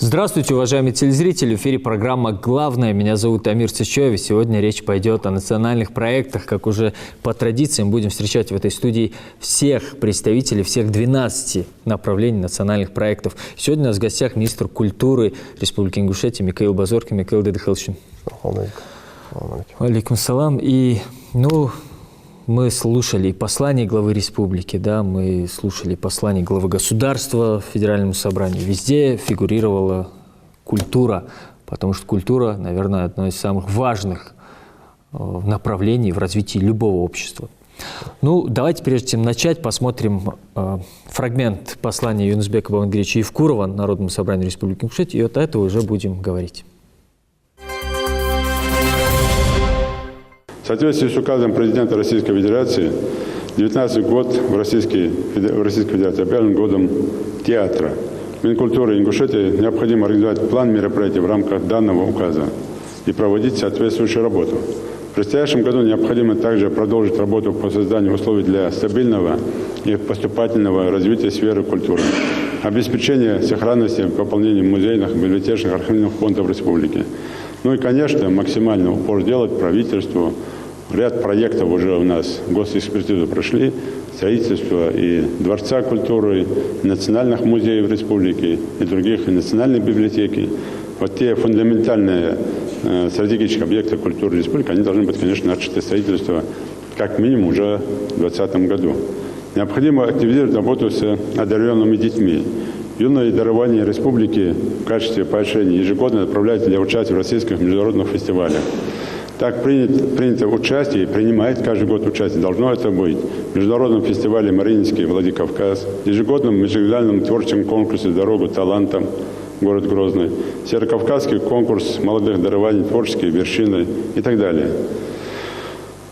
Здравствуйте, уважаемые телезрители! В эфире программа «Главное». Меня зовут Амир Цичоев. И сегодня речь пойдет о национальных проектах. Как уже по традициям будем встречать в этой студии всех представителей, всех 12 направлений национальных проектов. Сегодня у нас в гостях министр культуры Республики Ингушетия Микаил Базоркин. Микаил Дедыхелчин. Алейкум салам. И, мы слушали послание главы республики, да, мы слушали послание главы государства Федеральному собранию. Везде фигурировала культура, потому что культура, наверное, одно из самых важных направлений в развитии любого общества. Давайте, прежде чем начать, посмотрим фрагмент послания Юнусбека Бамангеровича Евкурова Народному собранию Республики Ингушетия, и от этого уже будем говорить. В соответствии с указом президента Российской Федерации, 2019 год в Российской Федерации объявлен годом театра. Минкультуры Ингушетии необходимо организовать план мероприятий в рамках данного указа и проводить соответствующую работу. В предстоящем году необходимо также продолжить работу по созданию условий для стабильного и поступательного развития сферы культуры, обеспечения сохранности и пополнения музейных, библиотечных, архивных фондов республики. И, конечно, максимально упор сделать правительству. Ряд проектов уже у нас госэкспертизу прошли, строительство и Дворца культуры, и национальных музеев республики, и других, и национальной библиотеки. Вот те фундаментальные стратегические объекты культуры республики, они должны быть, конечно, начаты строительство как минимум уже в 2020 году. Необходимо активизировать работу с одаренными детьми. Юное дарование республики в качестве поощрения ежегодно отправляется для участия в российских международных фестивалях. Так принято участие и принимает каждый год участие. Должно это быть в международном фестивале «Мариинский Владикавказ», ежегодном межрегиональном творческом конкурсе «Дорога талантам», город Грозный, Северокавказский конкурс молодых дарований, творческие вершины и так далее.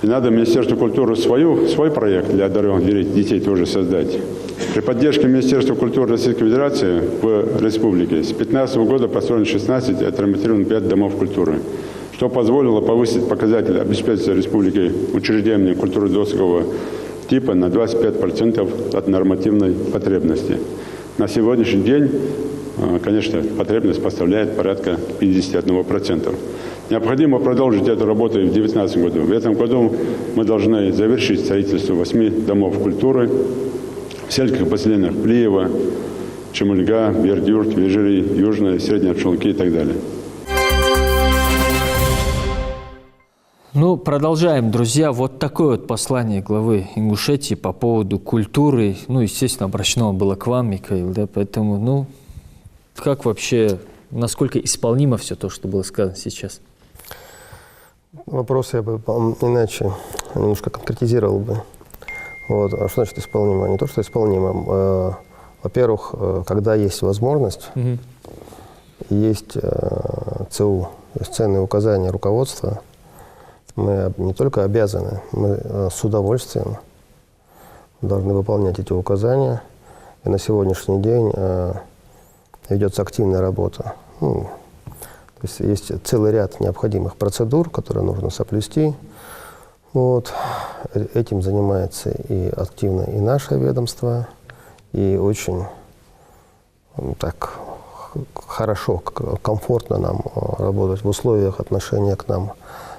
И надо Министерству культуры свой проект для одаренных детей тоже создать. При поддержке Министерства культуры Российской Федерации в республике с 2015 года построено 16, отремонтировано 5 домов культуры, что позволило повысить показатель обеспечения республики учреждениями культуры досугового типа на 25% от нормативной потребности. На сегодняшний день, конечно, потребность составляет порядка 51%. Необходимо продолжить эту работу и в 2019 году. В этом году мы должны завершить строительство 8 домов культуры в сельских поселениях Плиева, Чемульга, Бердюрт, Вежири, Южная, Средняя Пшелки и так далее. Продолжаем, друзья. Вот такое вот послание главы Ингушетии по поводу культуры. Естественно, обращено было к вам, Микаил, да, поэтому, как вообще, насколько исполнимо все то, что было сказано сейчас? Вопрос я бы иначе немножко конкретизировал бы. А что значит исполнимо? Не то, что исполнимо. Во-первых, когда есть возможность, есть ЦУ, то есть ценные указания руководства, мы не только обязаны, мы с удовольствием должны выполнять эти указания. И на сегодняшний день ведется активная работа. То есть целый ряд необходимых процедур, которые нужно соблюсти. Этим занимается и активно и наше ведомство, и очень так хорошо, комфортно нам работать в условиях отношения к нам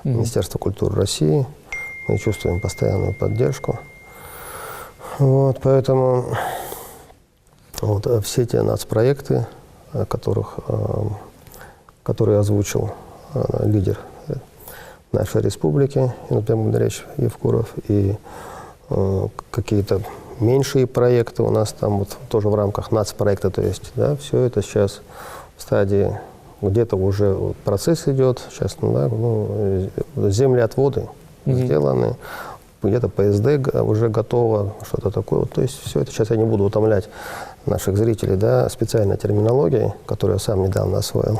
Министерства культуры России. Мы чувствуем постоянную поддержку. Поэтому все те нацпроекты, которые озвучил лидер нашей республики, Юнусбек Бамангерович Евкуров, и какие-то меньшие проекты у нас там тоже в рамках нацпроекта, то есть, да, все это сейчас в стадии, где-то уже процесс идет, сейчас, землеотводы сделаны, где-то ПСД уже готово, что-то такое. То есть все это, сейчас я не буду утомлять наших зрителей, да, специальной терминологией, которую я сам недавно освоил.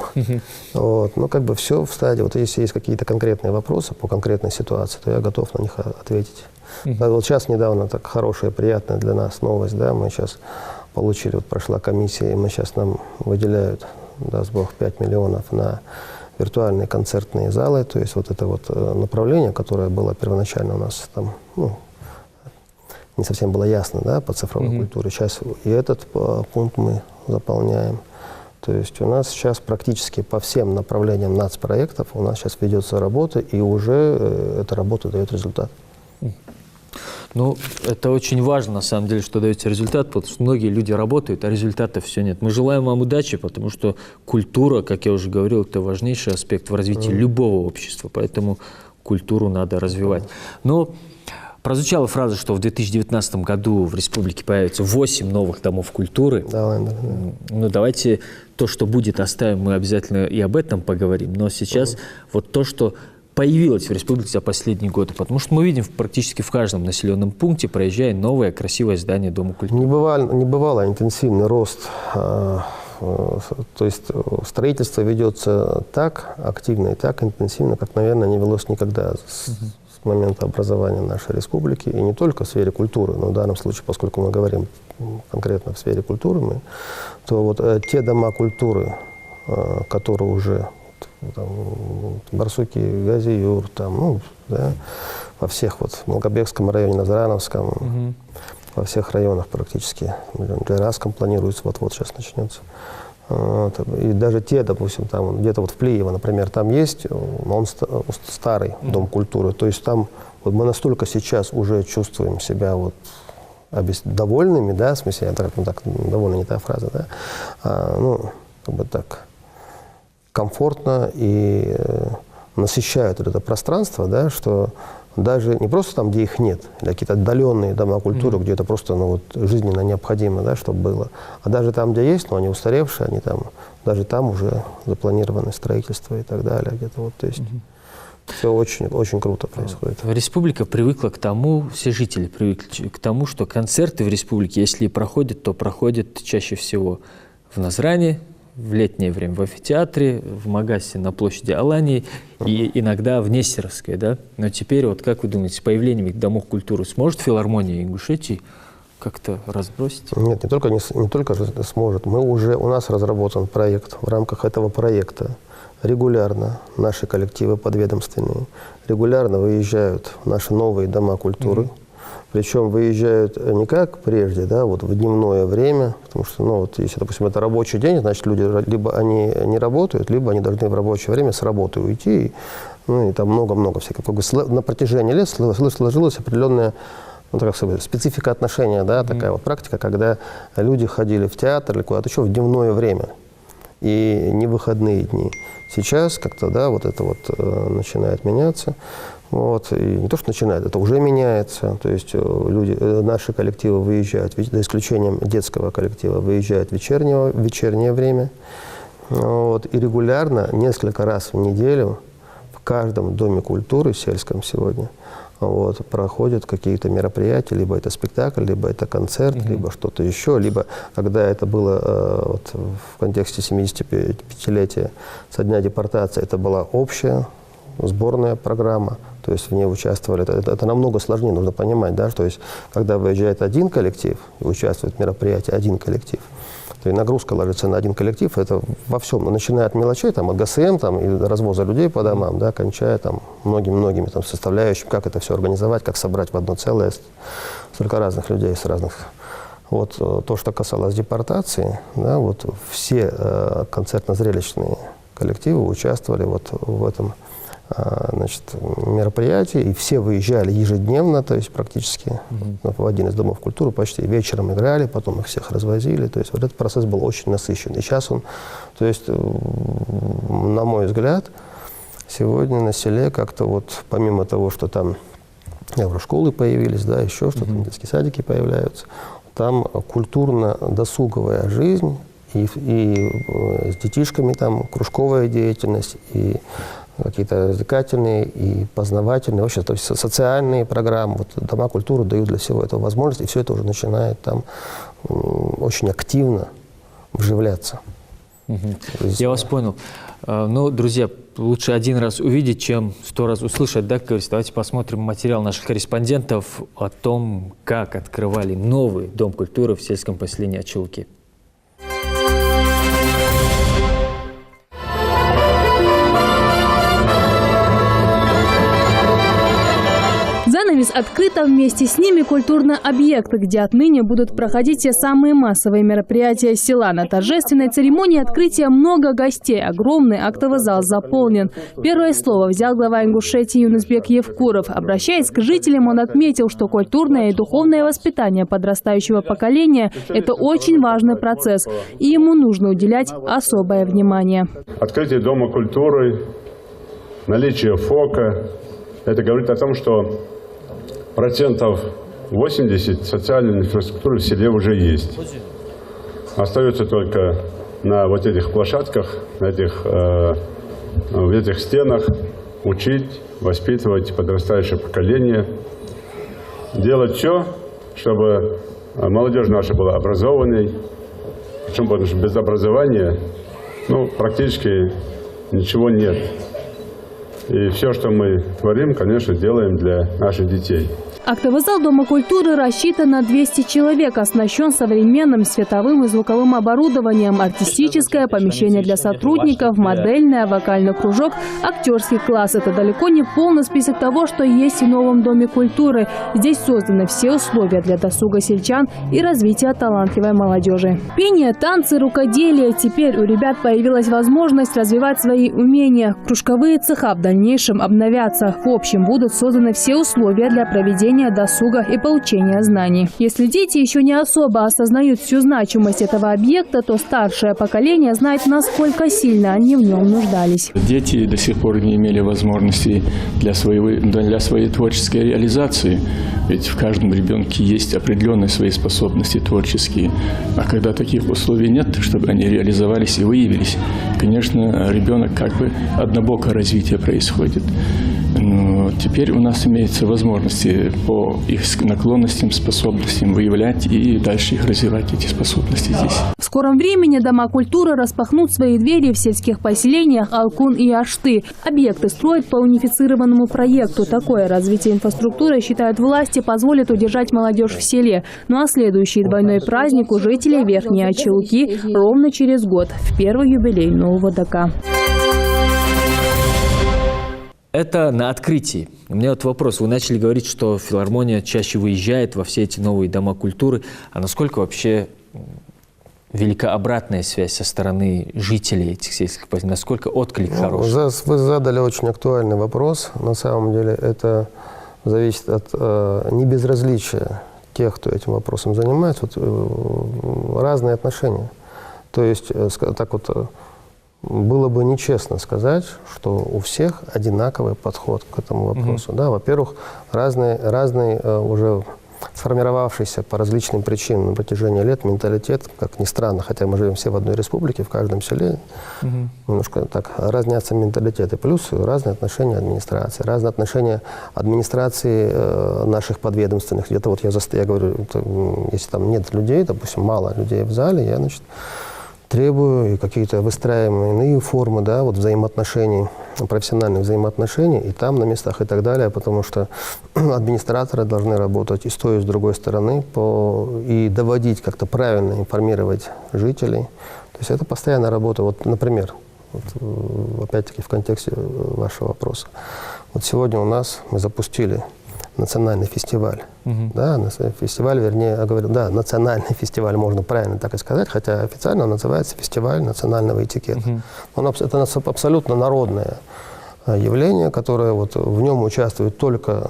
Все в стадии. Если есть какие-то конкретные вопросы по конкретной ситуации, то я готов на них ответить. Сейчас недавно так хорошая, приятная для нас новость, да, мы сейчас получили, прошла комиссия, и нам выделяют, даст Бог, 5 миллионов на виртуальные концертные залы, то есть это направление, которое было первоначально у нас там, не совсем было ясно, да, по цифровой культуре. Сейчас и этот пункт мы заполняем. То есть у нас сейчас практически по всем направлениям нацпроектов у нас сейчас ведется работа, и уже эта работа дает результат. Ну, это очень важно, на самом деле, что даете результат, потому что многие люди работают, а результата все нет. Мы желаем вам удачи, потому что культура, как я уже говорил, это важнейший аспект в развитии любого общества, поэтому культуру надо развивать. Но прозвучала фраза, что в 2019 году в республике появится 8 новых домов культуры. Да. Ну, давайте то, что будет, оставим, мы обязательно и об этом поговорим. Но сейчас вот то, что появилось в республике за последние годы, потому что мы видим практически в каждом населенном пункте, проезжая, новое красивое здание Дома культуры. Не бывало интенсивный рост, то есть строительство ведется так активно и так интенсивно, как, наверное, не велось никогда с момента образования нашей республики, и не только в сфере культуры, но в данном случае, поскольку мы говорим конкретно в сфере культуры, то вот те дома культуры, которые уже там, Барсуки, Газиюр, там, во всех, вот, в Малгобекском районе, Назрановском, во всех районах практически, в Джайрасском планируется, вот сейчас начнется. И даже те, допустим, там где-то вот в Плиево, например, там есть, он старый дом культуры, то есть там вот мы настолько сейчас уже чувствуем себя вот довольными, да, в смысле, довольно не та фраза, да, как бы так, комфортно и насыщают вот это пространство, да, что даже не просто там, где их нет, или какие-то отдаленные дома культуры, где это просто жизненно необходимо, да, чтобы было, а даже там, где есть, но они устаревшие, они там, даже там уже запланировано строительство и так далее, где-то вот, то есть все очень, очень круто происходит. Республика привыкла к тому, все жители привыкли к тому, что концерты в республике, если и проходят, то проходят чаще всего в Назране, в летнее время в амфитеатре, в Магасе на площади Алании и иногда в Нестеровской, да? Но теперь, вот как вы думаете, с появлением домов культуры сможет филармония Ингушетии как-то разбросить? Нет, не только сможет. У нас разработан проект. В рамках этого проекта регулярно наши коллективы подведомственные регулярно выезжают в наши новые дома культуры. Причем выезжают не как прежде, да, вот в дневное время, потому что, если, допустим, это рабочий день, значит, люди либо они не работают, либо они должны в рабочее время с работы уйти, и там много-много всяких. На протяжении лет сложилась определенная специфика отношения, да, такая вот практика, когда люди ходили в театр или куда-то еще в дневное время, и не выходные дни. Сейчас как-то, да, вот это вот начинает меняться. Вот. И не то, что начинает, это уже меняется. То есть наши коллективы выезжают, за исключением детского коллектива, выезжают в вечернее время. Вот. И регулярно, несколько раз в неделю, в каждом доме культуры сельском сегодня проходят какие-то мероприятия, либо это спектакль, либо это концерт, либо что-то еще, либо, когда это было в контексте 75-летия со дня депортации, это была общая сборная программа, то есть в ней участвовали. Это намного сложнее, нужно понимать, да, то есть когда выезжает один коллектив и участвует в мероприятии один коллектив, то и нагрузка ложится на один коллектив, это во всем, начиная от мелочей, там, от ГСМ там, и развоза людей по домам, да, кончая там многими там составляющими, как это все организовать, как собрать в одно целое столько разных людей с разных. Вот то, что касалось депортации, да, вот все концертно-зрелищные коллективы участвовали вот в этом мероприятии, и все выезжали ежедневно, то есть практически в один из домов культуры, почти вечером играли, потом их всех развозили, то есть вот этот процесс был очень насыщен. И сейчас он, то есть, на мой взгляд, сегодня на селе как-то вот, помимо того, что там школы появились, да, еще что-то, детские садики появляются, там культурно-досуговая жизнь, и с детишками там кружковая деятельность, и какие-то развлекательные и познавательные, вообще, то есть социальные программы. Вот дома культуры дают для всего этого возможность, и все это уже начинает там очень активно вживляться. Я вас понял. Ну, друзья, лучше один раз увидеть, чем 100 раз услышать, да, как говорится. Давайте посмотрим материал наших корреспондентов о том, как открывали новый Дом культуры в сельском поселении Ачылки. занавес открыт, а вместе с ними культурный объект, где отныне будут проходить все самые массовые мероприятия села. На торжественной церемонии открытия много гостей. Огромный актовый зал заполнен. Первое слово взял глава Ингушетии Юнусбек Евкуров. Обращаясь к жителям, он отметил, что культурное и духовное воспитание подрастающего поколения – это очень важный процесс, и ему нужно уделять особое внимание. Открытие Дома культуры, наличие ФОКа – это говорит о том, что 80% социальной инфраструктуры в селе уже есть. Остается только на вот этих площадках, в этих стенах учить, воспитывать подрастающее поколение, делать все, чтобы молодежь наша была образованной. Причем, потому что без образования практически ничего нет. И все, что мы творим, конечно, делаем для наших детей. Актовый зал Дома культуры рассчитан на 200 человек, оснащен современным световым и звуковым оборудованием, артистическое помещение для сотрудников, модельное, вокальный кружок, актерский класс. Это далеко не полный список того, что есть в новом Доме культуры. Здесь созданы все условия для досуга сельчан и развития талантливой молодежи. Пение, танцы, рукоделие. Теперь у ребят появилась возможность развивать свои умения. Кружковые цеха в дальнейшем обновятся. В общем, будут созданы все условия для проведения досуга и получения знаний. Если дети еще не особо осознают всю значимость этого объекта, то старшее поколение знает, насколько сильно они в нем нуждались. Дети до сих пор не имели возможности для своей творческой реализации. Ведь в каждом ребенке есть определенные свои способности творческие. А когда таких условий нет, чтобы они реализовались и выявились, конечно, ребенок однобокое развитие происходит. Но теперь у нас имеются возможности по их наклонностям, способностям выявлять и дальше их развивать, эти способности здесь. В скором времени Дома культуры распахнут свои двери в сельских поселениях Алкун и Ашты. Объекты строят по унифицированному проекту. Такое развитие инфраструктуры, считают власти, позволит удержать молодежь в селе. Ну а следующий двойной праздник у жителей Верхней Ачи-Луки ровно через год, в первый юбилей нового ДК. Это на открытии. У меня вот вопрос. Вы начали говорить, что филармония чаще выезжает во все эти новые дома культуры. А насколько вообще велика обратная связь со стороны жителей этих сельских поселений? Насколько отклик хороший? Вы задали очень актуальный вопрос. На самом деле это зависит от небезразличия тех, кто этим вопросом занимается. Разные отношения. То есть, так вот, было бы нечестно сказать, что у всех одинаковый подход к этому вопросу. Да, во-первых, разный уже сформировавшийся по различным причинам на протяжении лет менталитет, как ни странно, хотя мы живем все в одной республике, в каждом селе, немножко так разнятся менталитеты. Плюс разные отношения администрации, разные отношения администрации наших подведомственных. Где-то вот я говорю, если там нет людей, допустим, мало людей в зале, я, требую какие-то выстраиваемые иные формы, да, вот взаимоотношений, профессиональных взаимоотношений и там на местах и так далее, потому что администраторы должны работать и с той, и с другой стороны, и доводить, как-то правильно информировать жителей. То есть это постоянная работа. Вот, например, опять-таки в контексте вашего вопроса. Вот сегодня у нас мы запустили национальный фестиваль. Да, фестиваль, вернее, я говорю, да, национальный фестиваль, можно правильно так и сказать, хотя официально он называется фестиваль национального этикета. Это абсолютно народное явление, которое в нем участвуют только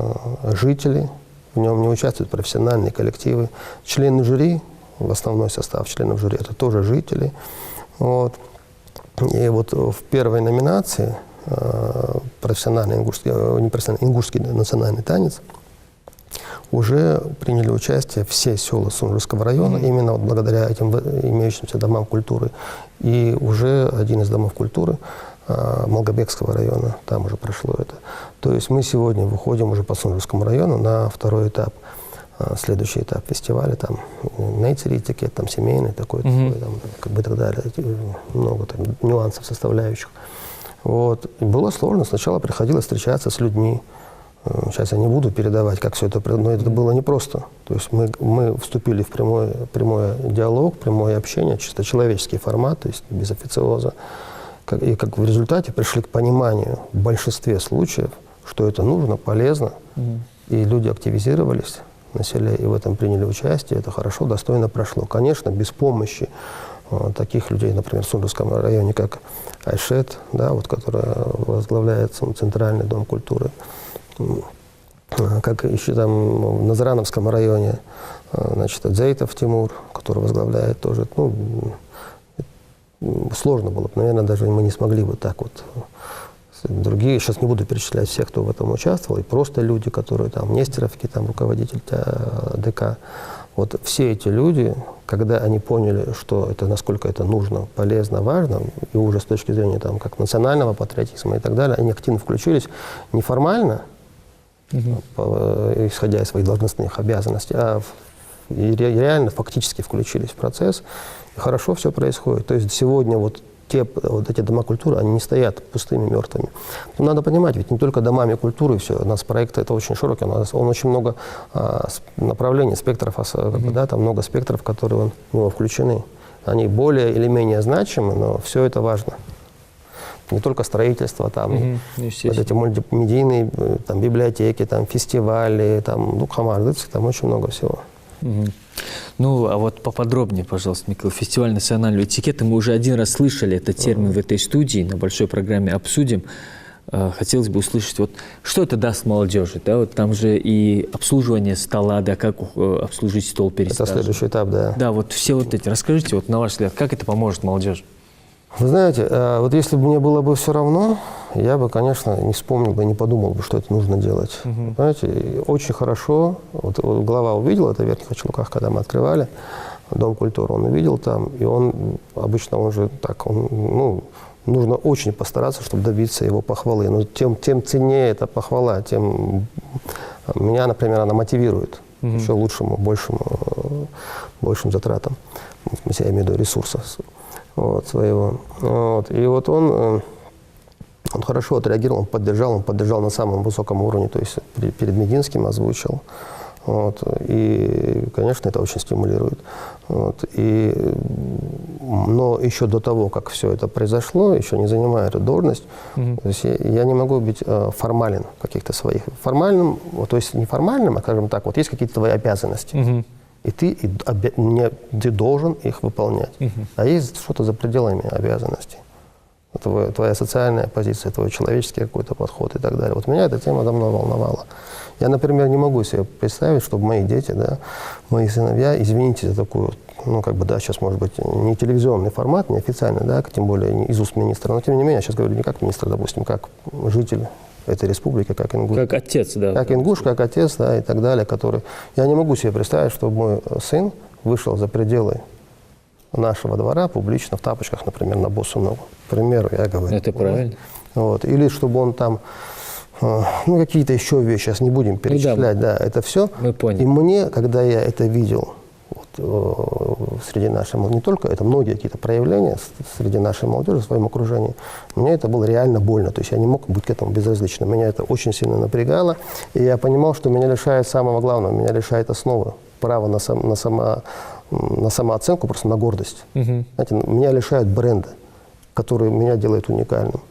жители, в нем не участвуют профессиональные коллективы. Члены жюри, в основной состав членов жюри, это тоже жители. И вот в первой номинации профессиональный ингушский национальный танец уже приняли участие все села Сунжурского района, именно благодаря этим имеющимся домам культуры. И уже один из домов культуры Малгобекского района, там уже прошло это. То есть мы сегодня выходим уже по Сунжурскому району на второй этап. Следующий этап фестиваля, там нейцери этикет, там семейный такой, и так далее. Много нюансов, составляющих. И было сложно. Сначала приходилось встречаться с людьми. Сейчас я не буду передавать, как все это, но это было непросто. То есть мы вступили в прямой диалог, прямое общение, чисто человеческий формат, то есть без официоза. И как в результате пришли к пониманию в большинстве случаев, что это нужно, полезно и люди активизировались на селе и в этом приняли участие. Это хорошо, достойно прошло. Конечно, без помощи таких людей, например, в Сундурском районе, как Айшет, да, вот, которая возглавляет Центральный дом культуры, как еще там в Назарановском районе, значит, Дзейтов Тимур, который возглавляет тоже, ну, сложно было бы, наверное, даже мы не смогли бы так вот. Другие, сейчас не буду перечислять всех, кто в этом участвовал, и просто люди, которые там, Нестеровки, там, руководитель ДК. Вот все эти люди, когда они поняли, что это, насколько это нужно, полезно, важно, и уже с точки зрения там, как национального патриотизма и так далее, они активно включились неформально, исходя из своих должностных обязанностей, а реально фактически включились в процесс. И хорошо все происходит. То есть сегодня вот эти дома культуры, они не стоят пустыми, мертвыми. Но надо понимать, ведь не только домами культуры все. У нас проект это очень широкий, он очень много направлений, спектров, да, там много спектров, которые в него включены. Они более или менее значимы, но все это важно. Не только строительство, там, вот эти мультимедийные там, библиотеки, там, фестивали, там, там очень много всего. Ну, а вот поподробнее, пожалуйста, Михаил, фестиваль национального этикета. Мы уже один раз слышали этот термин в этой студии, на большой программе «Обсудим». Хотелось бы услышать, вот, что это даст молодежи, да, вот там же и обслуживание стола, да, как обслужить стол перед стажем. Это следующий этап, да. Да, вот все вот эти, расскажите, вот на ваш взгляд, как это поможет молодежи? Вы знаете, вот если бы мне было бы все равно, я бы, конечно, не вспомнил бы, не подумал бы, что это нужно делать. Понимаете, очень хорошо, вот глава увидел это в Верхних Очелуках, когда мы открывали Дом культуры, он увидел там, и он, обычно он же так, ну, нужно очень постараться, чтобы добиться его похвалы. Но тем ценнее эта похвала, тем меня, например, она мотивирует еще лучшему, большим затратам. В смысле, я имею в виду ресурса вот, своего. Вот. И вот он хорошо отреагировал, он поддержал на самом высоком уровне, то есть перед Мединским озвучил. Вот. И, конечно, это очень стимулирует. Вот. Но еще до того, как все это произошло, еще не занимая эту должность, то есть я не могу быть формален в каких-то своих. Формальным, то есть не формальным, а, скажем так, вот есть какие-то твои обязанности. И ты должен их выполнять. А есть что-то за пределами обязанностей. Твоя социальная позиция, твой человеческий какой-то подход и так далее. Вот меня эта тема давно волновала. Я, например, не могу себе представить, чтобы мои дети, да, мои сыновья, извините за такую, ну, как бы, да, сейчас, может быть, не телевизионный формат, не официальный, да, тем более не из уст министра, но, тем не менее, я сейчас говорю не как министр, допустим, как житель этой республики, как ингуш. Как отец, да. Как ингуш, как отец, да, и так далее, который... Я не могу себе представить, чтобы мой сын вышел за пределы нашего двора публично в тапочках, например, на босу ногу. К примеру, я говорю. Это правильно. Вот. Или чтобы он там, ну, какие-то еще вещи, сейчас не будем перечислять, да, это все. Мы поняли. И мне, когда я это видел вот, среди нашей молодежи, не только это, многие какие-то проявления среди нашей молодежи в своем окружении, мне это было реально больно. То есть я не мог быть к этому безразличным. Меня это очень сильно напрягало. И я понимал, что меня лишает самого главного, меня лишает основы, права на самооценку, просто на гордость. Знаете, меня лишают бренда, который меня делает уникальным.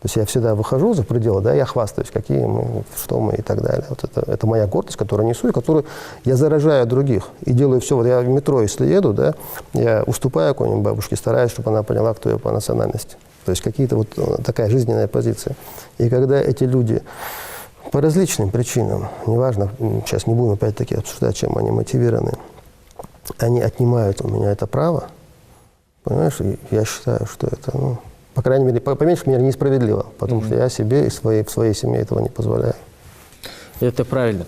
То есть я всегда выхожу за пределы, да, я хвастаюсь, какие мы, что мы и так далее. Вот это моя гордость, которую несу, и которую я заражаю других. И делаю все. Вот я в метро, если еду, да, я уступаю какой-нибудь бабушке, стараюсь, чтобы она поняла, кто я по национальности. То есть какие-то вот такая жизненная позиция. И когда эти люди по различным причинам, неважно, сейчас не будем опять-таки обсуждать, чем они мотивированы, они отнимают у меня это право, понимаешь, и я считаю, что это, ну, по крайней мере, по меньшей мере, несправедливо, потому что я себе и в своей семье этого не позволяю. Это правильно.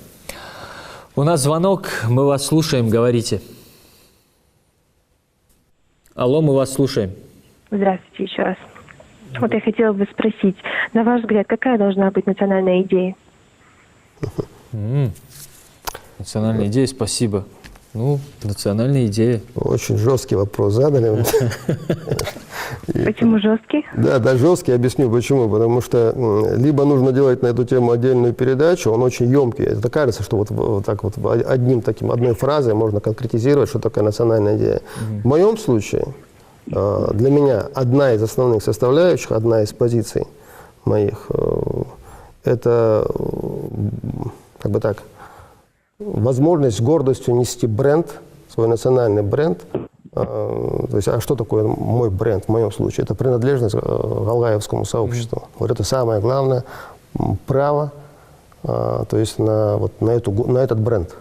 У нас звонок, мы вас слушаем, говорите. Алло, мы вас слушаем. Здравствуйте еще раз. Вот я хотела бы спросить, на ваш взгляд, какая должна быть национальная идея? Национальная идея, спасибо. Ну, национальная идея. Очень жесткий вопрос задали. Почему жесткий? Да, жесткий. Объясню почему. Потому что либо нужно делать на эту тему отдельную передачу, он очень емкий. Это кажется, что вот так вот одной фразой можно конкретизировать, что такое национальная идея. В моем случае для меня одна из основных составляющих, одна из позиций моих, это, как бы так, возможность с гордостью нести бренд, свой национальный бренд. То есть, а что такое мой бренд в моем случае? Это принадлежность к галгаевскому сообществу. Вот это самое главное право, то есть на этот бренд.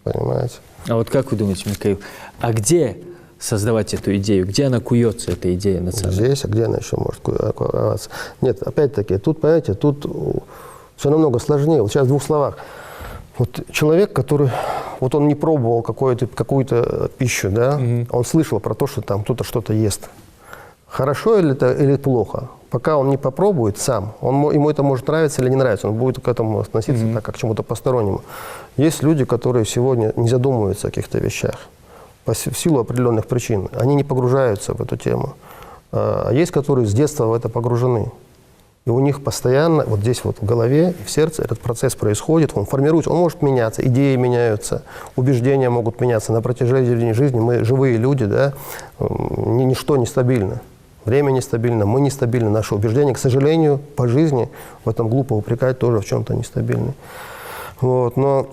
Понимаете? А вот как вы думаете, Михаил, а где создавать эту идею? Где она куется, эта идея национальная? Здесь, а где она еще может куироваться? Нет, опять-таки, тут, понимаете, тут все намного сложнее. Вот сейчас в двух словах. Вот человек, который, вот он не пробовал какую-то пищу, да, он слышал про то, что там кто-то что-то ест. Хорошо или плохо? Пока он не попробует сам, ему это может нравиться или не нравиться, он будет к этому относиться так, как к чему-то постороннему. Есть люди, которые сегодня не задумываются о каких-то вещах в силу определенных причин. Они не погружаются в эту тему. А есть, которые с детства в это погружены. И у них постоянно, вот здесь вот в голове, в сердце этот процесс происходит, он формируется, он может меняться, идеи меняются, убеждения могут меняться. На протяжении жизни мы живые люди, да, ничто не стабильно. Время нестабильно, мы нестабильны, наши убеждения, к сожалению, по жизни, в этом глупо упрекать, тоже в чем-то нестабильны. Вот, но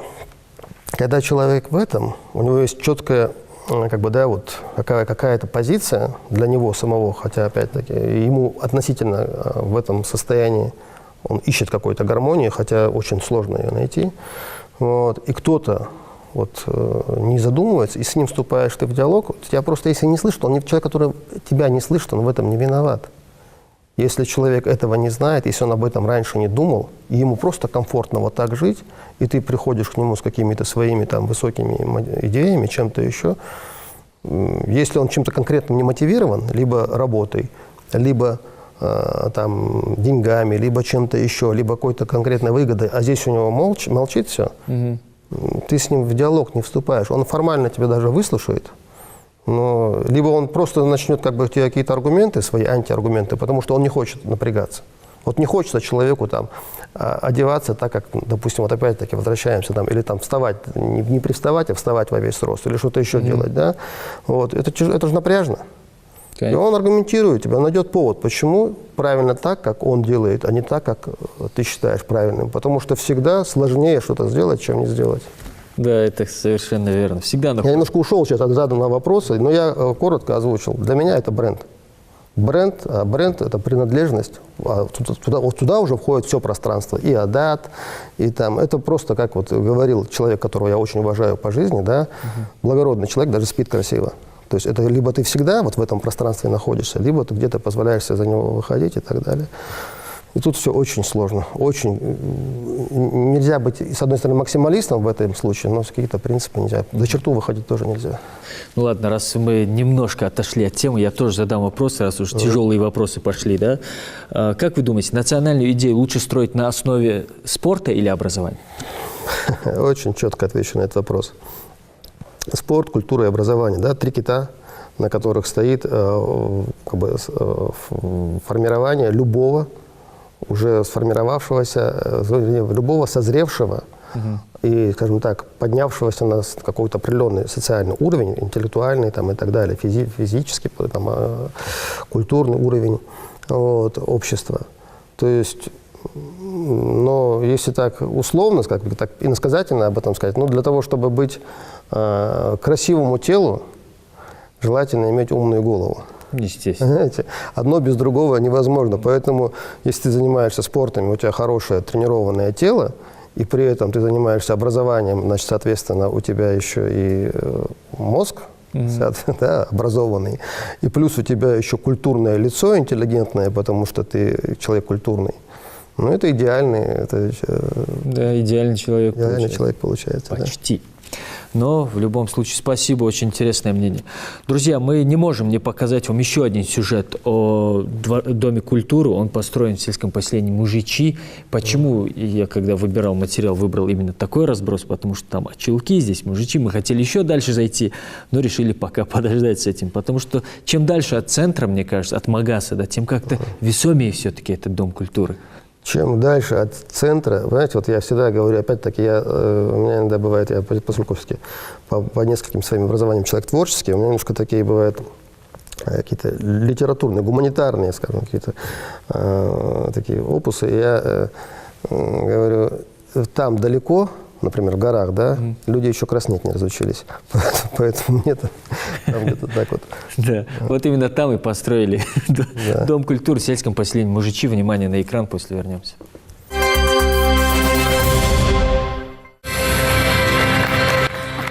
когда человек в этом, у него есть четкая, как бы, да, вот какая-то позиция для него самого, хотя, опять-таки, ему относительно в этом состоянии он ищет какой-то гармонии, хотя очень сложно ее найти. Вот, и кто-то вот не задумывается, и с ним вступаешь ты в диалог, тебя просто, если не слышит, человек, который тебя не слышит, он в этом не виноват. Если человек этого не знает, если он об этом раньше не думал, и ему просто комфортно вот так жить, и ты приходишь к нему с какими-то своими там высокими идеями, чем-то еще, если он чем-то конкретным не мотивирован, либо работой, либо там деньгами, либо чем-то еще, либо какой-то конкретной выгодой, а здесь у него молчит все, ты с ним в диалог не вступаешь. Он формально тебя даже выслушает, но либо он просто начнет как бы тебе какие-то аргументы, свои антиаргументы, потому что он не хочет напрягаться. Вот не хочется человеку там одеваться так, как, допустим, вот опять-таки возвращаемся там, или там вставать, не приставать, а вставать во весь рост, или что-то еще делать, да? Вот. Это же напряжно. И он аргументирует тебя, он найдет повод, почему правильно так, как он делает, а не так, как ты считаешь правильным. Потому что всегда сложнее что-то сделать, чем не сделать. Да, это совершенно верно. Всегда Я немножко ушел сейчас от заданного вопроса, но я коротко озвучил. Для меня это бренд. Бренд – это принадлежность. Туда уже входит все пространство. И адат, и там. Это просто, как вот говорил человек, которого я очень уважаю по жизни, да, благородный человек, даже спит красиво. То есть это либо ты всегда вот в этом пространстве находишься, либо ты где-то позволяешь себе за него выходить и так далее. И тут все очень сложно. Очень. Нельзя быть, с одной стороны, максималистом в этом случае, но какие-то принципы нельзя. За черту выходить тоже нельзя. Ну ладно, раз мы немножко отошли от темы, я тоже задам вопросы, раз уж тяжелые вопросы пошли, да? Как вы думаете, национальную идею лучше строить на основе спорта или образования? Очень четко отвечу на этот вопрос. Спорт, культура и образование, да, три кита, на которых стоит как бы, формирование любого уже сформировавшегося, любого созревшего и, скажем так, поднявшегося на какой-то определенный социальный уровень, интеллектуальный там, и так далее, физический, там, культурный уровень вот, общества. То есть, но если так условно, как бы так иносказательно об этом сказать, ну, для того, чтобы быть красивому телу, желательно иметь умную голову. Естественно. Знаете, одно без другого невозможно. Поэтому, если ты занимаешься спортом, у тебя хорошее тренированное тело, и при этом ты занимаешься образованием, значит, соответственно, у тебя еще и мозг, да, образованный, и плюс у тебя еще культурное лицо интеллигентное, потому что ты человек культурный. Ну, это идеальный, да, идеальный человек. Идеальный человек получается. Почти. Да. Но в любом случае спасибо, очень интересное мнение. Друзья, мы не можем не показать вам еще один сюжет о Доме культуры. Он построен в сельском поселении Мужичи. Почему я, когда выбирал материал, выбрал именно такой разброс? Потому что там Очелки, здесь Мужичи. Мы хотели еще дальше зайти, но решили пока подождать с этим. Потому что чем дальше от центра, мне кажется, от Магаса, да, тем как-то весомее все-таки этот Дом культуры. Чем дальше от центра, знаете, вот я всегда говорю, опять-таки, у меня иногда бывает, я поскольку по нескольким своим образованиям человек творческий, у меня немножко такие бывают какие-то литературные, гуманитарные, скажем, какие-то такие опусы. Я говорю, там далеко, например, в горах, да, люди еще краснеть не разучились. Поэтому нет, там где-то так вот. Да, вот именно там и построили Дом культуры в сельском поселении Мужичи. Внимание на экран, после вернемся.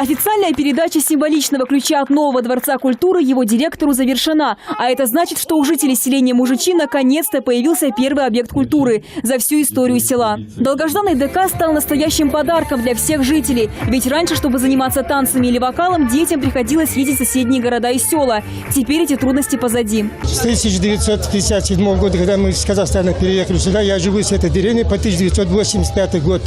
Официальная передача символичного ключа от нового Дворца культуры его директору завершена. А это значит, что у жителей селения Мужичи наконец-то появился первый объект культуры за всю историю села. Долгожданный ДК стал настоящим подарком для всех жителей. Ведь раньше, чтобы заниматься танцами или вокалом, детям приходилось ездить в соседние города и села. Теперь эти трудности позади. С 1957 года, когда мы из Казахстана переехали сюда, я живу в этой деревне по 1985 год.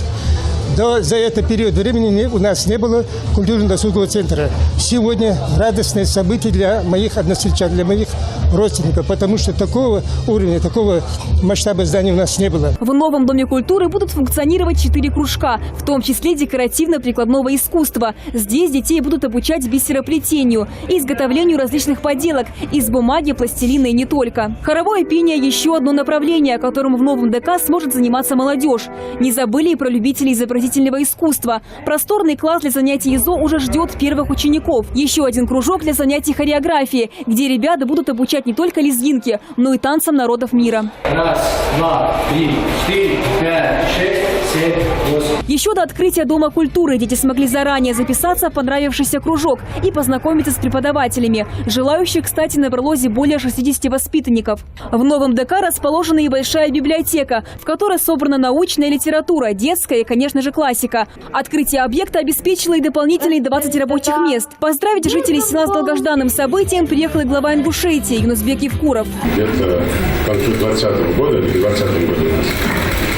За этот период времени у нас не было культурно-досугового центра. Сегодня радостное событие для моих односельчан, для моих родственников, потому что такого уровня, такого масштаба зданий у нас не было. В новом Доме культуры будут функционировать 4 кружка, в том числе декоративно-прикладного искусства. Здесь детей будут обучать бисероплетению и изготовлению различных поделок из бумаги, пластилина и не только. Хоровое пение – еще одно направление, которым в новом ДК сможет заниматься молодежь. Не забыли и про любителей изобразительного искусства. Просторный класс для занятий ИЗО уже ждет первых учеников. Еще один кружок для занятий хореографии, где ребята будут обучать не только лезгинки, но и танцам народов мира. Раз, два, три, 4, 5, 6, 7, 8. Еще до открытия Дома культуры дети смогли заранее записаться в понравившийся кружок и познакомиться с преподавателями. Желающих, кстати, набралось более 60 воспитанников. В новом ДК расположена и большая библиотека, в которой собрана научная литература, детская и, конечно же, классика. Открытие объекта обеспечило и дополнительные 20 рабочих мест. Поздравить жителей села с долгожданным событием приехал и глава Ингушетии Юнусбек Евкуров. Где-то к концу 2020 года или 2020 года у нас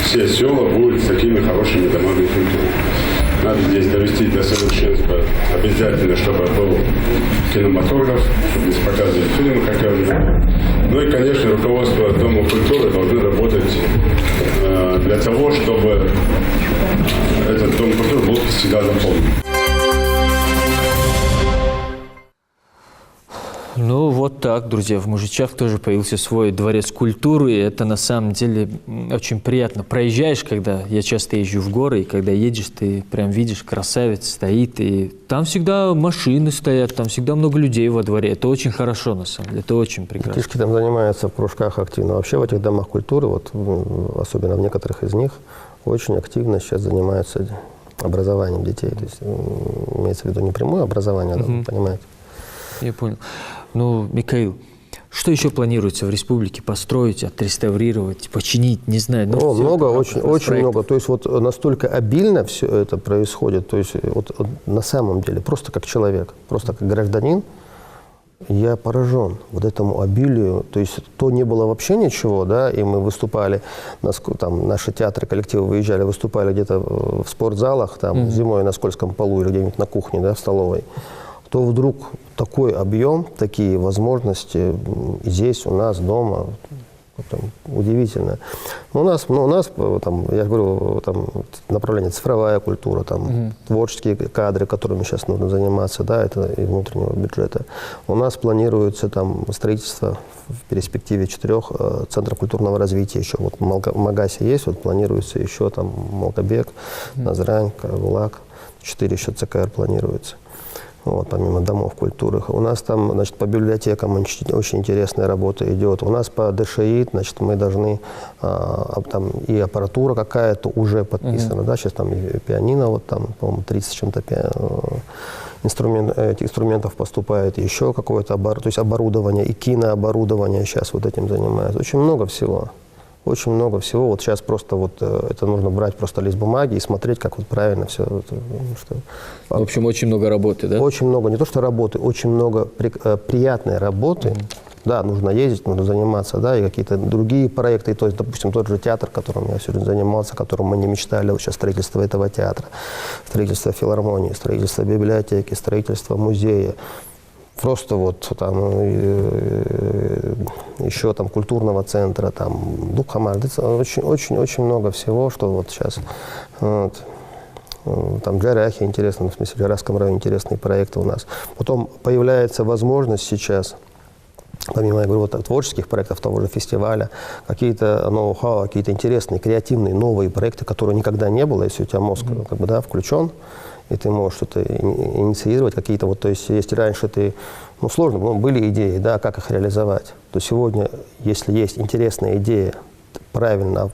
все села будут с такими хорошими домами культуры. Надо здесь довести до совершенства обязательно, чтобы был кинематограф, чтобы здесь показывали фильмы, как он. Ну и, конечно, руководство Дома культуры должно работать для того, чтобы этот Дом культуры был всегда заполнен. Ну, вот так, друзья. В Мужичах тоже появился свой дворец культуры. И это на самом деле очень приятно. Проезжаешь, когда я часто езжу в горы, и когда едешь, ты прям видишь, красавец стоит. И там всегда машины стоят, там всегда много людей во дворе. Это очень хорошо, на самом деле. Это очень прекрасно. Детишки там занимаются в кружках активно. Вообще в этих домах культуры, вот, особенно в некоторых из них, очень активно сейчас занимаются образованием детей. То есть имеется в виду не прямое образование, да, понимаете? Я понял. Ну, Михаил, что еще планируется в республике построить, отреставрировать, починить, не знаю? Ну, много, очень много. То есть вот настолько обильно все это происходит, то есть вот на самом деле, просто как человек, просто как гражданин, я поражен вот этому обилию. То есть то не было вообще ничего, да, и мы выступали, там, наши театры, коллективы выезжали, выступали где-то в спортзалах, там, зимой на скользком полу или где-нибудь на кухне, да, в столовой, то вдруг такой объем, такие возможности здесь, у нас, дома, там, удивительно. У нас там, я говорю, там, направление цифровая культура, там, творческие кадры, которыми сейчас нужно заниматься, да, это и внутреннего бюджета. У нас планируется там строительство в перспективе 4 центров культурного развития. Еще вот в Магасе есть, вот планируется еще там Малгобек, Назрань, Карабулак, 4 еще ЦКР планируется. Вот, помимо домов культуры. У нас там, значит, по библиотекам очень интересная работа идет. У нас по ДШИ, значит, мы должны, там и аппаратура какая-то уже подписана, да, сейчас там и пианино, вот там, по-моему, 30 с чем-то инструментов поступает, еще какое-то то есть оборудование, и кинооборудование сейчас вот этим занимается. Очень много всего. Очень много всего. Вот сейчас просто вот это нужно брать просто лист бумаги и смотреть, как вот правильно все. В общем, очень много работы, да? Очень много, не то что работы, очень много приятной работы. Да, нужно ездить, нужно заниматься, да, и какие-то другие проекты. То есть, допустим, тот же театр, которым я сегодня занимался, которым мы не мечтали, вот сейчас строительство этого театра, строительство филармонии, строительство библиотеки, строительство музея. Просто вот там еще там культурного центра, там Духамар, очень много всего, что вот сейчас вот, там в Джарахе интересно, в смысле в Джарахском районе интересные проекты у нас. Потом появляется возможность сейчас помимо, я говорю, вот, творческих проектов, того же фестиваля, какие-то ноу-хау, какие-то интересные, креативные, новые проекты, которые никогда не было, если у тебя мозг как бы, да, включен, и ты можешь что-то инициировать, какие-то вот, то есть, если раньше ты, ну, сложно, но были идеи, да, как их реализовать, то сегодня, если есть интересная идея, правильно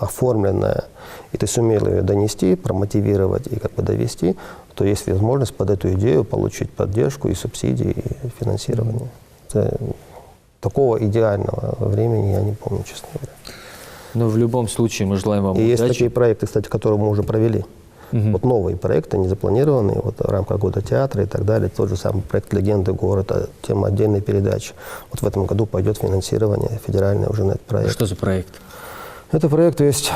оформленная, и ты сумел ее донести, промотивировать и как бы довести, то есть возможность под эту идею получить поддержку и субсидии, и финансирование. Такого идеального времени я не помню, честно говоря. Но в любом случае мы желаем вам и удачи. Есть такие проекты, кстати, которые мы уже провели. Вот новые проекты, не запланированные, вот в рамках года театра и так далее. Тот же самый проект «Легенды города», тема отдельной передачи. Вот в этом году пойдет финансирование федеральное уже на этот проект. Что за проект? Это проект, есть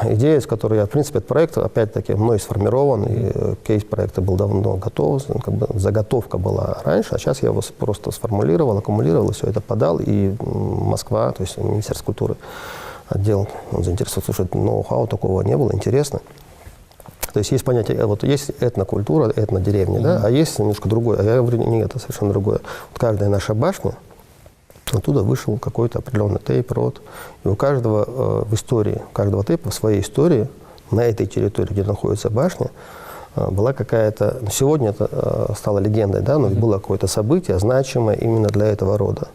идея, с которой я, в принципе, этот проект, опять-таки, мной сформирован, и кейс проекта был давно готов, как бы заготовка была раньше, а сейчас я его просто сформулировал, аккумулировал, и все это подал, и Москва, то есть Министерство культуры, отдел, он заинтересовался, слушай, ноу-хау такого не было, интересно. То есть есть понятие, вот есть этнокультура, этнодеревня, да, а есть немножко другое, а я говорю, нет, это совершенно другое. Вот каждая наша башня, оттуда вышел какой-то определенный тейп, род. И у каждого в истории, у каждого тейпа в своей истории, на этой территории, где находится башня, была какая-то... Сегодня это стало легендой, да, но было какое-то событие, значимое именно для этого рода.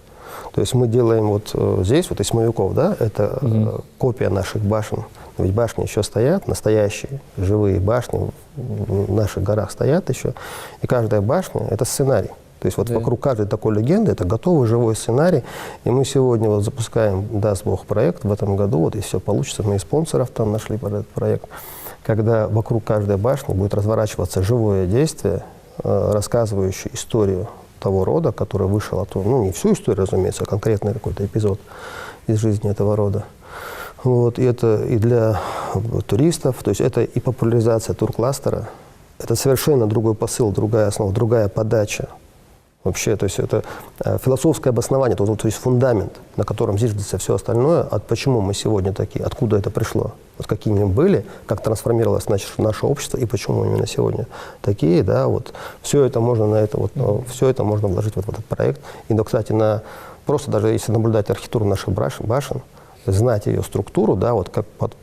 То есть мы делаем вот здесь, вот из Маяков, да, это копия наших башен. Но ведь башни еще стоят, настоящие, живые башни в наших горах стоят еще. И каждая башня – это сценарий. То есть вот вокруг каждой такой легенды это готовый живой сценарий. И мы сегодня вот запускаем, даст Бог, проект в этом году, вот, и все получится, мы и спонсоров там нашли под этот проект, когда вокруг каждой башни будет разворачиваться живое действие, рассказывающее историю того рода, который вышел оттуда. Ну, не всю историю, разумеется, а конкретный какой-то эпизод из жизни этого рода. Вот, и это и для туристов, то есть это и популяризация туркластера. Это совершенно другой посыл, другая основа, другая подача. Вообще, то есть это философское обоснование, то есть фундамент, на котором зиждется все остальное, почему мы сегодня такие, откуда это пришло, вот какими мы были, как трансформировалось наше общество и почему именно сегодня такие, да, вот все это можно на это, вот, все это можно вложить вот в этот проект. И, да, кстати, просто даже если наблюдать архитектуру наших башен, знать ее структуру, да, вот как под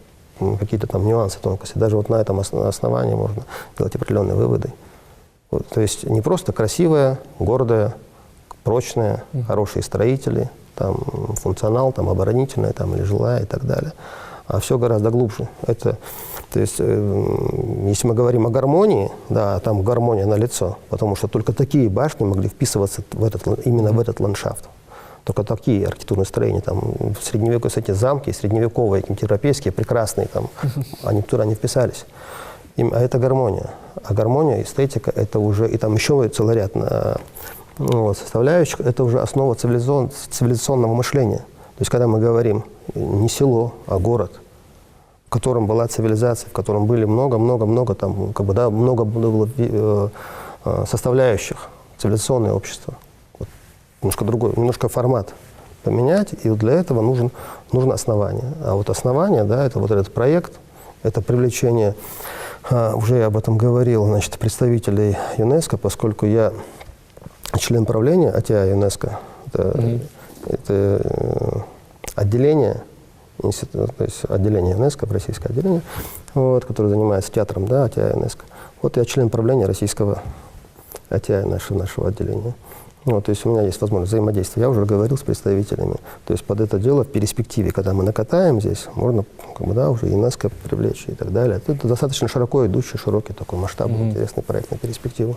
какие-то там нюансы, тонкости, даже вот на этом основании можно делать определенные выводы. Вот, то есть не просто красивая, гордая, прочная, хорошие строители, там, функционал, там, оборонительная там, или жилая и так далее, а все гораздо глубже. Это, то есть, если мы говорим о гармонии, да, там гармония налицо, потому что только такие башни могли вписываться именно в этот ландшафт. Только такие архитектурные строения, там, в средневековье, кстати, замки, средневековые, европейские, прекрасные, там, они туда не вписались. А это гармония. А гармония, эстетика, это уже, и там еще целый ряд составляющих, это уже основа цивилизационного мышления. То есть, когда мы говорим не село, а город, в котором была цивилизация, в котором были много там, как бы, да, много было составляющих, цивилизационное общество. Вот, немножко другой, немножко формат поменять, и вот для этого нужно основание. А вот основание, да, это вот этот проект, это привлечение, уже я об этом говорил, значит, представителей ЮНЕСКО, поскольку я член правления АТИА ЮНЕСКО, это отделение, то есть отделение ЮНЕСКО, российское отделение, вот, которое занимается театром, да, АТИА ЮНЕСКО. Вот я член правления российского АТИА нашего отделения. Вот, то есть у меня есть возможность взаимодействия. Я уже говорил с представителями. То есть под это дело в перспективе, когда мы накатаем здесь, можно, как бы, да, уже ЮНЕСКО привлечь и так далее. Это достаточно широко идущий, широкий такой масштабный, интересный проект на перспективу.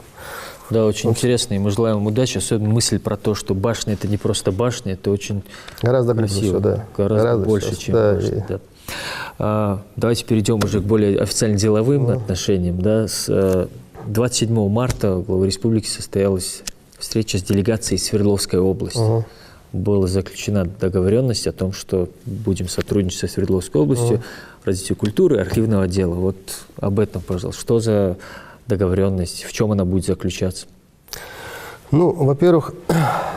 Да, очень интересно, и мы желаем вам удачи. Особенно мысль про то, что башня – это не просто башня, это очень гораздо красиво. Все, да. Гораздо больше, чем башня. Да. Давайте перейдем уже к более официально деловым отношениям. Да. С 27 марта в главы республики состоялась встреча с делегацией Свердловской области. Была заключена договоренность о том, что будем сотрудничать со Свердловской областью в развитии культуры и архивного дела. Вот об этом, пожалуйста. Что за договоренность, в чем она будет заключаться? Ну, во-первых,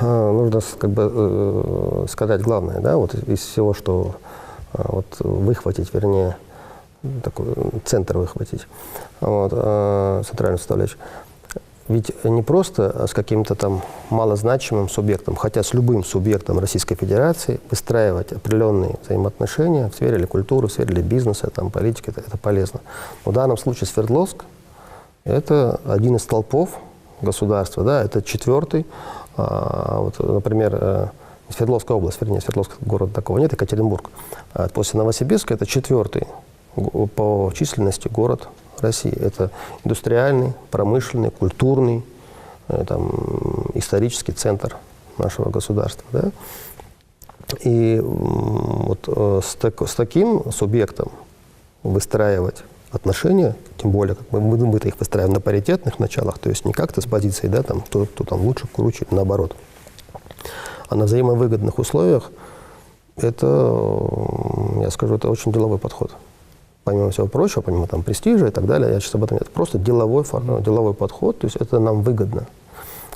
нужно как бы сказать главное, да, вот из всего, что вот выхватить, вернее, такой центр выхватить, вот, центральную составляющую. ведь не просто с каким-то там малозначимым субъектом, хотя с любым субъектом Российской Федерации выстраивать определенные взаимоотношения в сфере или культуры, в сфере или бизнеса, там, политики, это полезно. Но в данном случае Свердловск – это один из столпов государства, да, это четвертый, вот, например, Свердловская область, вернее, Свердловск город такого нет, Екатеринбург. После Новосибирска это четвертый по численности город России. Это индустриальный, промышленный, культурный, там, исторический центр нашего государства. Да? И вот с таким субъектом выстраивать отношения, тем более, как мы-то их выстраиваем на паритетных началах, то есть не как-то с позиции, да, там, кто там лучше, круче, наоборот. А на взаимовыгодных условиях это, я скажу, это очень деловой подход. Помимо всего прочего, помимо там престижа и так далее, я сейчас об этом, это просто деловой подход, то есть это нам выгодно.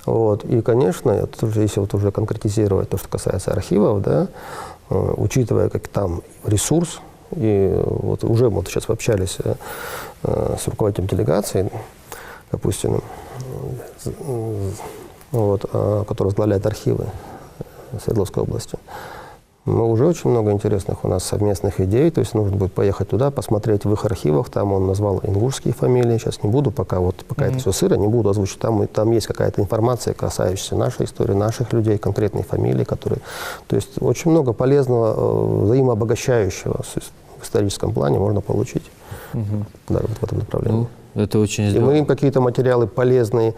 Вот. И, конечно, если вот уже конкретизировать то, что касается архивов, да, учитывая, как там ресурс, и вот уже мы сейчас общались с руководителем делегации Капустиным, вот, который возглавляет архивы Свердловской области. Но уже очень много интересных у нас совместных идей, то есть нужно будет поехать туда, посмотреть в их архивах, там он назвал ингушские фамилии, сейчас не буду, пока это все сыро, не буду озвучить, там есть какая-то информация, касающаяся нашей истории, наших людей, конкретные фамилии, которые, то есть очень много полезного, взаимообогащающего в историческом плане можно получить, да, вот в этом направлении. Ну, это очень здорово. И мы им какие-то материалы полезные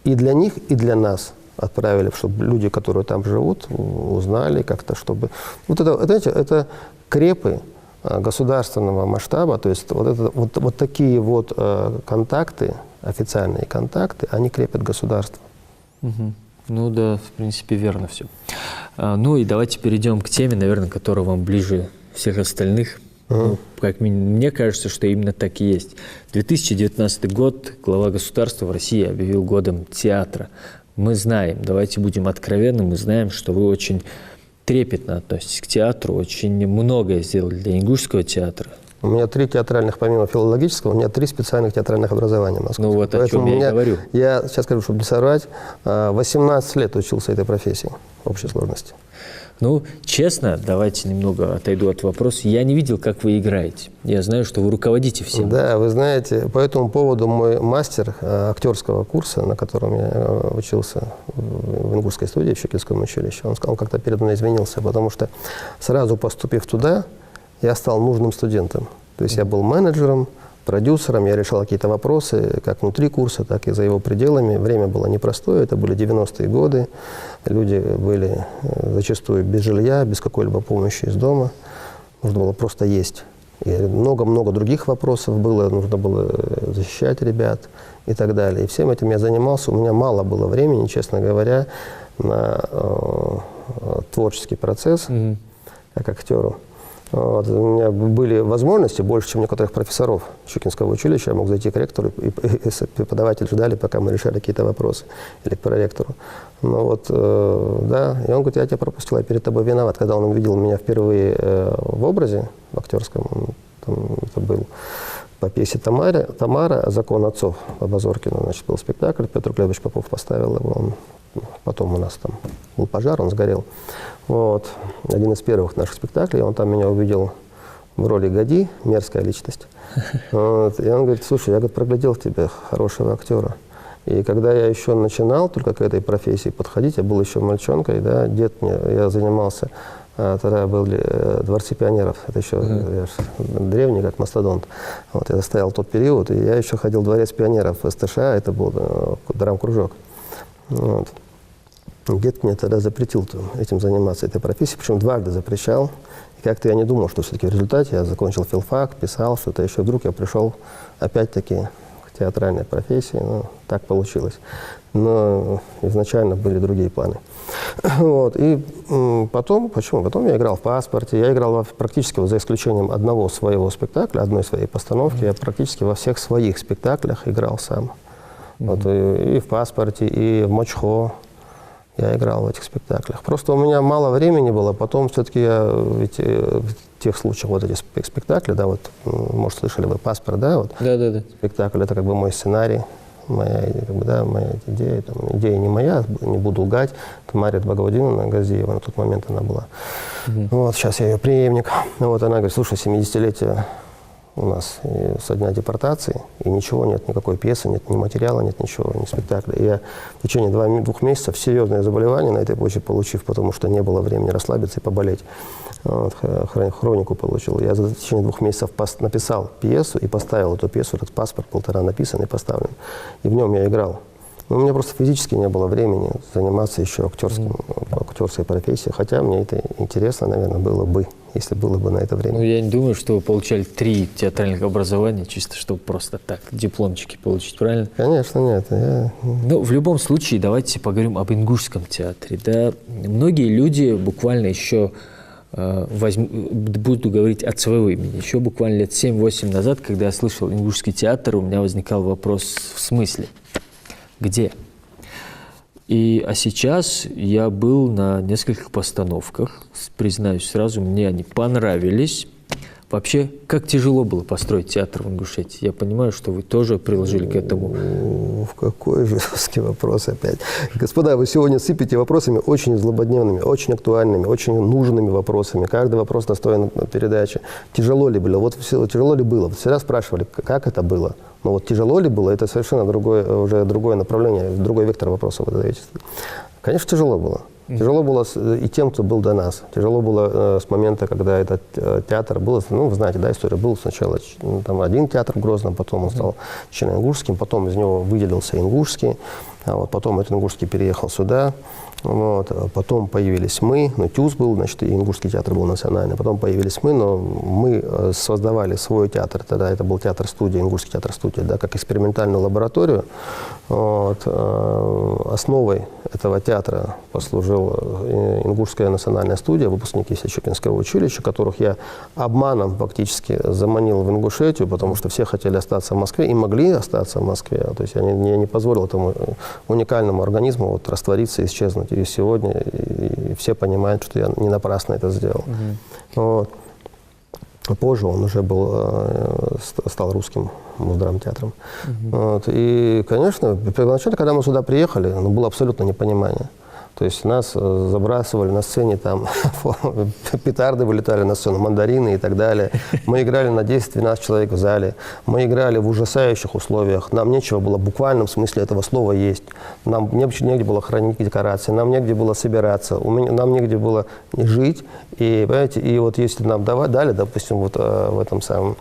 и для них, и для нас отправили, чтобы люди, которые там живут, узнали как-то, чтобы... Вот это, знаете, это крепы государственного масштаба, то есть вот такие вот контакты, официальные контакты, они крепят государство. Ну да, в принципе, верно все. Ну и давайте перейдем к теме, наверное, которая вам ближе всех остальных. Ну, как мне кажется, что именно так и есть. 2019 год глава государства в России объявил годом театра. Мы знаем, давайте будем откровенны, мы знаем, что вы очень трепетно относитесь к театру, очень многое сделали для ингушского театра. У меня 3 театральных, помимо филологического, у меня 3 специальных театральных образования в Москве. Ну вот о чем я и говорю. Я сейчас скажу, чтобы не соврать, 18 лет учился этой профессии в общей сложности. Ну, честно, давайте немного отойду от вопроса. Я не видел, как вы играете. Я знаю, что вы руководите всем. Да, вы знаете, по этому поводу мой мастер актерского курса, на котором я учился в ингушской студии, в Щекинском училище, он как-то передо мной извинился, потому что сразу поступив туда, я стал нужным студентом. То есть я был менеджером, продюсером, я решал какие-то вопросы, как внутри курса, так и за его пределами. Время было непростое, это были 90-е годы. Люди были зачастую без жилья, без какой-либо помощи из дома. Нужно было просто есть. И много-много других вопросов было, нужно было защищать ребят и так далее. И всем этим я занимался. У меня мало было времени, честно говоря, на творческий процесс, как актеру. Вот. У меня были возможности больше, чем у некоторых профессоров Щекинского училища. Я мог зайти к ректору, и преподаватели ждали, пока мы решали какие-то вопросы, или к проректору. Ну вот, да, и он говорит, я тебя пропустил, я перед тобой виноват. Когда он увидел меня впервые в образе в актерском, это был по пьесе «Тамара. Закон отцов» по Базоркину, значит, был спектакль, Петр Глебович Попов поставил его, потом у нас там был пожар, он сгорел. Вот. Один из первых наших спектаклей, он там меня увидел в роли Гади, мерзкая личность. Вот. И он говорит, слушай, я проглядел в тебе хорошего актера. И когда я еще начинал только к этой профессии подходить, я был еще мальчонкой, да, я занимался, тогда были дворцы пионеров, это еще древний, как мастодонт. Вот, я стоял тот период, и я еще ходил в дворец пионеров в СТШ, это был драм-кружок. Вот. Дед мне тогда запретил этим заниматься, этой профессией, причем дважды запрещал. И как-то я не думал, что все-таки в результате я закончил филфак, писал что-то еще. Вдруг я пришел опять-таки к театральной профессии. Ну, так получилось. Но изначально были другие планы. Вот. И потом, почему? Потом я играл в «Паспорте», я играл практически, за исключением одного своего спектакля, одной своей постановки, я практически во всех своих спектаклях играл сам. Вот, и в «Паспорте», и в «Мочхо» я играл в этих спектаклях. Просто у меня мало времени было, потом все-таки я ведь в тех случаях, вот эти спектакли, да, вот, может, слышали вы «Паспорт», да, вот, да. Спектакль, это как бы мой сценарий, моя идея, идея не моя, не буду лгать, это Мария Багаудиновна Газиева, на тот момент она была. Вот, сейчас я ее преемник. Вот, она говорит, слушай, 70-летие у нас со дня депортации, и ничего нет, никакой пьесы, нет ни материала, нет ничего, ни спектакля. И я в течение 2 месяцев серьезное заболевание на этой почве получив, потому что не было времени расслабиться и поболеть. Вот, хронику получил. Я в течение 2 месяцев написал пьесу и поставил эту пьесу, этот паспорт 1,5 написан и поставлен. И в нем я играл. Но у меня просто физически не было времени заниматься еще актерской профессией, хотя мне это интересно, наверное, было бы, если было бы на это время. Ну, я не думаю, что вы получали 3 театральных образования, чисто чтобы просто так дипломчики получить, правильно? Конечно, нет. Ну, в любом случае, давайте поговорим об ингушском театре. Да? Многие люди буквально еще, буду говорить от своего имени, еще буквально лет 7-8 назад, когда я слышал ингушский театр, у меня возникал вопрос в смысле. Где? А сейчас я был на нескольких постановках, признаюсь сразу, мне они понравились. Вообще, как тяжело было построить театр в Ингушетии? Я понимаю, что вы тоже приложили к этому. В какой жесткий вопрос опять. Господа, вы сегодня сыпете вопросами очень злободневными, очень актуальными, очень нужными вопросами. Каждый вопрос достоин передачи. Тяжело ли было? Вот тяжело ли было? Всегда спрашивали, как это было? Но вот тяжело ли было? Это совершенно уже другое направление, другой вектор вопроса вы задаете. Конечно, тяжело было. Тяжело было и тем, кто был до нас. Тяжело было с момента, когда этот театр был, ну, вы знаете, да, история, был сначала там один театр в Грозном, потом он стал Ингушским, потом из него выделился Ингушский, вот, потом этот Ингушский переехал сюда, вот, потом появились мы, ну, ТЮЗ был, значит, и Ингушский театр был национальный, потом появились мы, но мы создавали свой театр, тогда это был театр-студия, Ингушский театр-студия, да, как экспериментальную лабораторию. Вот, основой этого театра послужила Ингушская национальная студия, выпускники Сечукинского училища, которых я обманом фактически заманил в Ингушетию, потому что все хотели остаться в Москве и могли остаться в Москве. То есть я не позволил этому уникальному организму вот раствориться и исчезнуть. И сегодня и все понимают, что я не напрасно это сделал. Вот. Позже он уже стал русским Мосдрамтеатром. Вот. И, конечно, первоначально, когда мы сюда приехали, было абсолютно непонимание. То есть нас забрасывали на сцене, там петарды вылетали на сцену, мандарины и так далее. Мы играли на 10-12 человек в зале. Мы играли в ужасающих условиях. Нам нечего было в буквальном смысле этого слова есть. Нам негде было хранить декорации, нам негде было собираться, нам негде было жить. И, понимаете, и вот если нам дали, допустим, вот в этом самом,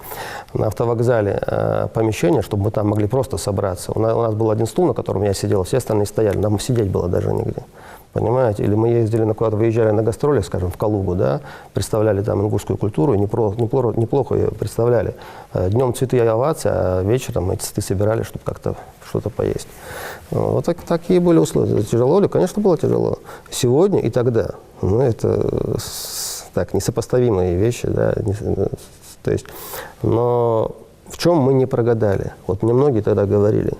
на автовокзале помещение, чтобы мы там могли просто собраться. У нас был один стул, на котором я сидел, все остальные стояли. Нам сидеть было даже нигде. Понимаете? Или мы ездили куда-то, выезжали на гастроли, скажем, в Калугу, да, представляли там ингушскую культуру, и неплохо ее представляли. Днем цветы и овации, а вечером эти цветы собирали, чтобы как-то что-то поесть. Вот такие были условия. Тяжело ли? Конечно, было тяжело. Сегодня и тогда. Ну, это так, несопоставимые вещи, да. То есть, но в чем мы не прогадали? Вот мне многие тогда говорили: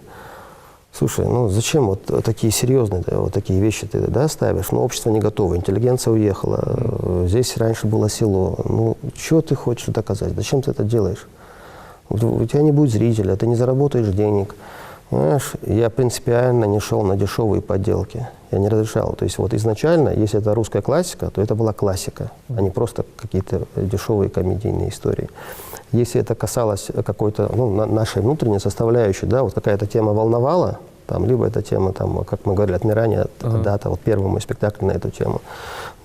слушай, ну зачем вот такие серьезные, да, вот такие вещи ты, да, ставишь? Ну, общество не готово, интеллигенция уехала, здесь раньше было село. Ну, что ты хочешь доказать? Зачем ты это делаешь? У тебя не будет зрителя, ты не заработаешь денег. Понимаешь, я принципиально не шел на дешевые подделки. Я не разрешал. То есть вот изначально, если это русская классика, то это была классика, а не просто какие-то дешевые комедийные истории. Если это касалось какой-то, ну, нашей внутренней составляющей, да, вот какая-то тема волновала, там, либо эта тема, там, как мы говорили, «Отмирание», дата, вот первый мой спектакль на эту тему,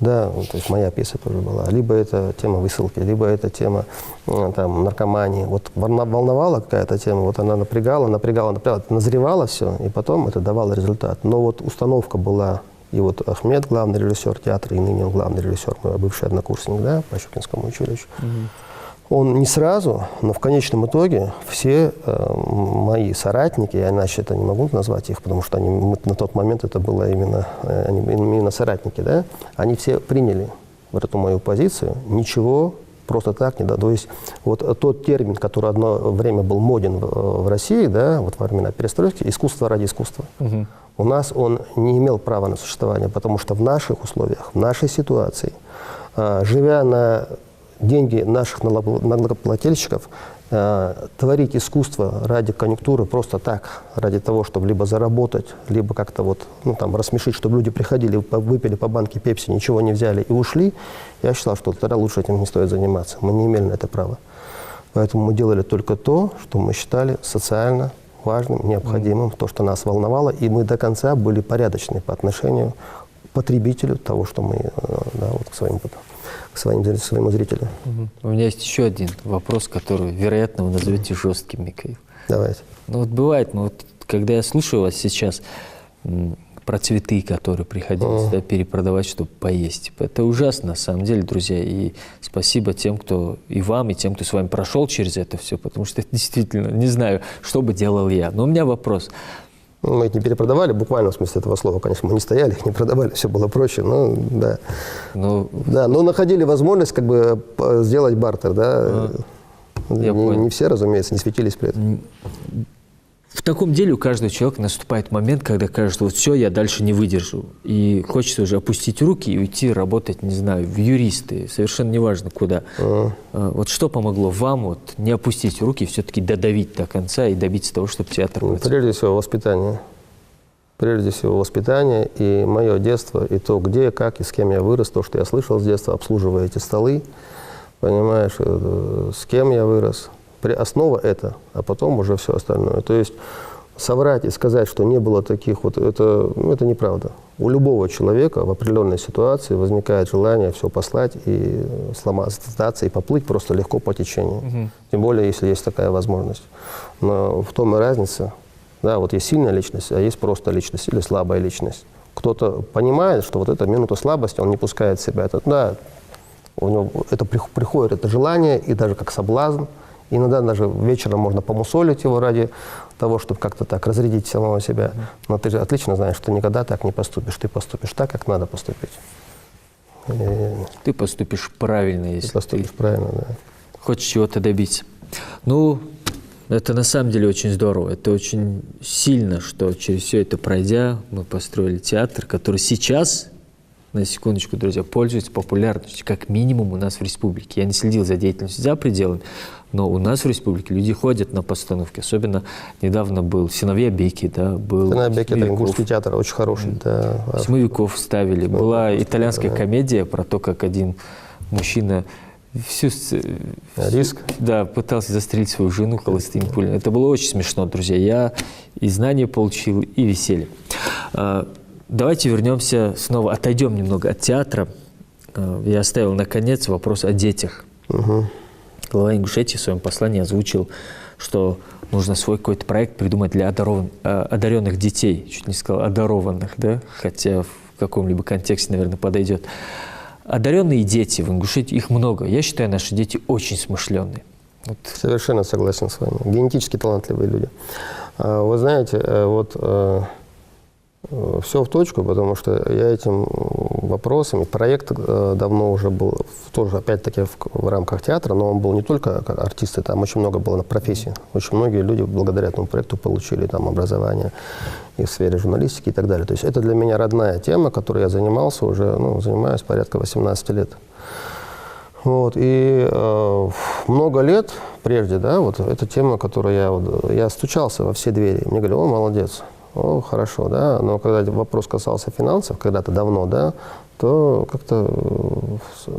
да, то есть моя пьеса тоже была, либо это тема высылки, либо это тема там, наркомании. Вот волновала какая-то тема, вот она напрягала, назревала все, и потом это давало результат. Но вот установка была, и вот Ахмед, главный режиссер театра, и ныне он главный режиссер, мой бывший однокурсник, да, по Щукинскому училищу. Он не сразу, но в конечном итоге все мои соратники, я иначе это не могу назвать их, потому что на тот момент это было именно соратники, да, они все приняли вот эту мою позицию, ничего просто так не дадут. То есть вот тот термин, который одно время был моден в России, да, вот во времена перестройки, искусство ради искусства. У нас он не имел права на существование, потому что в наших условиях, в нашей ситуации, живя на деньги наших налогоплательщиков творить искусство ради конъюнктуры просто так, ради того, чтобы либо заработать, либо как-то вот, ну, там, рассмешить, чтобы люди приходили, выпили по банке пепси, ничего не взяли и ушли, я считал, что тогда лучше этим не стоит заниматься. Мы не имели на это права. Поэтому мы делали только то, что мы считали социально важным, необходимым, то, что нас волновало, и мы до конца были порядочны по отношению к потребителю того, что мы, да, вот, к своему зрителю. У меня есть еще один вопрос, который, вероятно, вы назовете жестким, Михаил. Давайте. Ну вот бывает, ну, вот, когда я слушаю вас сейчас про цветы, которые приходилось перепродавать, чтобы поесть. Это ужасно, на самом деле, друзья. И спасибо тем, кто и вам, и тем, кто с вами прошел через это все, потому что это действительно, не знаю, что бы делал я. Но у меня вопрос. Мы их не перепродавали, буквально в смысле этого слова, конечно, мы не стояли, их не продавали, все было проще, но да. Да, но находили возможность как бы сделать бартер, да. Не все, разумеется, не светились при этом. В таком деле у каждого человека наступает момент, когда кажется, вот все, я дальше не выдержу. И хочется уже опустить руки и уйти работать, не знаю, в юристы, совершенно неважно куда. Вот что помогло вам вот, не опустить руки, все-таки додавить до конца и добиться того, чтобы театр процветал? Прежде всего воспитание. Прежде всего воспитание и мое детство, и то, где, как и с кем я вырос, то, что я слышал с детства, обслуживая эти столы, понимаешь, с кем я вырос. Основа это, а потом уже все остальное. То есть соврать и сказать, что не было таких, вот это, ну, это неправда. У любого человека в определенной ситуации возникает желание все послать и сдаться и поплыть просто легко по течению. Тем более, если есть такая возможность. Но в том и разница. Да, вот есть сильная личность, а есть просто личность или слабая личность. Кто-то понимает, что вот эта минута слабости, он не пускает себя. Это, да, у него это приходит, это желание, и даже как соблазн. Иногда даже вечером можно помусолить его ради того, чтобы как-то так разрядить самого себя. Но ты же отлично знаешь, что никогда так не поступишь. Ты поступишь так, как надо поступить. Ты поступишь правильно, если ты поступишь правильно, да. Хочешь чего-то добиться. Ну, это на самом деле очень здорово. Это очень сильно, что через все это пройдя, мы построили театр, который сейчас, на секундочку, друзья, пользуется популярностью, как минимум у нас в республике. Я не следил за деятельностью за пределами, но у нас в республике люди ходят на постановки. Особенно недавно был «Сыновья Беки», да, был «Сыновья Беки» — это ингушский театр, очень хороший. Да. «Восьмовиков» ставили. Была итальянская комедия про то, как один мужчина риск. Да, пытался застрелить свою жену холостыми пулями. Это было очень смешно, друзья. Я и знания получил, и веселье. Давайте вернемся снова, отойдем немного от театра. Я оставил, наконец, вопрос о детях. Глава Ингушетии в своем послании озвучил, что нужно свой какой-то проект придумать для одаренных детей. Чуть не сказал одарованных, да? Хотя в каком-либо контексте, наверное, подойдет. Одаренные дети в Ингушетии, их много. Я считаю, наши дети очень смышленые. Вот. Совершенно согласен с вами. Генетически талантливые люди. Вы знаете, вот все в точку, потому что я этим вопросами, проект давно уже был, тоже опять-таки в рамках театра, но он был не только как артисты, там очень много было на профессии. Очень многие люди благодаря этому проекту получили там образование и в сфере журналистики и так далее. То есть это для меня родная тема, которой я занимался уже, ну, занимаюсь порядка 18 лет. Вот, и много лет прежде, да, вот эта тема, которую я стучался во все двери, мне говорили: о, молодец. О, хорошо, да, но когда вопрос касался финансов, когда-то давно, да, то как-то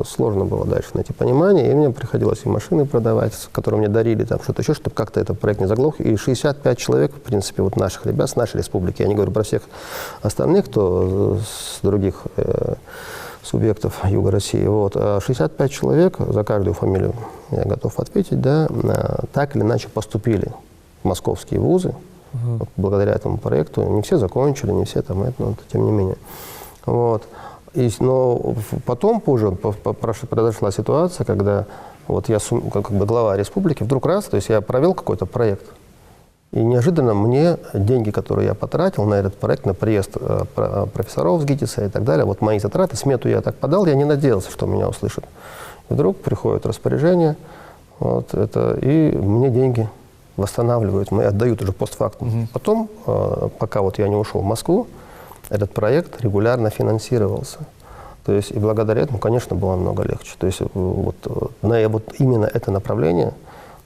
сложно было дальше найти понимание, и мне приходилось и машины продавать, которые мне дарили, там что-то еще, чтобы как-то этот проект не заглох. И 65 человек, в принципе, вот наших ребят с нашей республики, я не говорю про всех остальных, кто с других субъектов Юга России, вот, 65 человек, за каждую фамилию я готов ответить, да, так или иначе поступили в московские вузы. Вот, благодаря этому проекту. Не все закончили, не все там, но тем не менее. Вот. Но потом, позже, произошла ситуация, когда вот я, как бы глава республики, вдруг раз, то есть я провел какой-то проект, и неожиданно мне деньги, которые я потратил на этот проект, на приезд профессоров с ГИТИСа и так далее, вот мои затраты, смету я так подал, я не надеялся, что меня услышат. И вдруг приходит распоряжение, вот это, и мне деньги восстанавливают, мы отдают уже постфактум. Потом, пока вот я не ушел в Москву, этот проект регулярно финансировался. То есть и благодаря этому, конечно, было намного легче. То есть вот именно это направление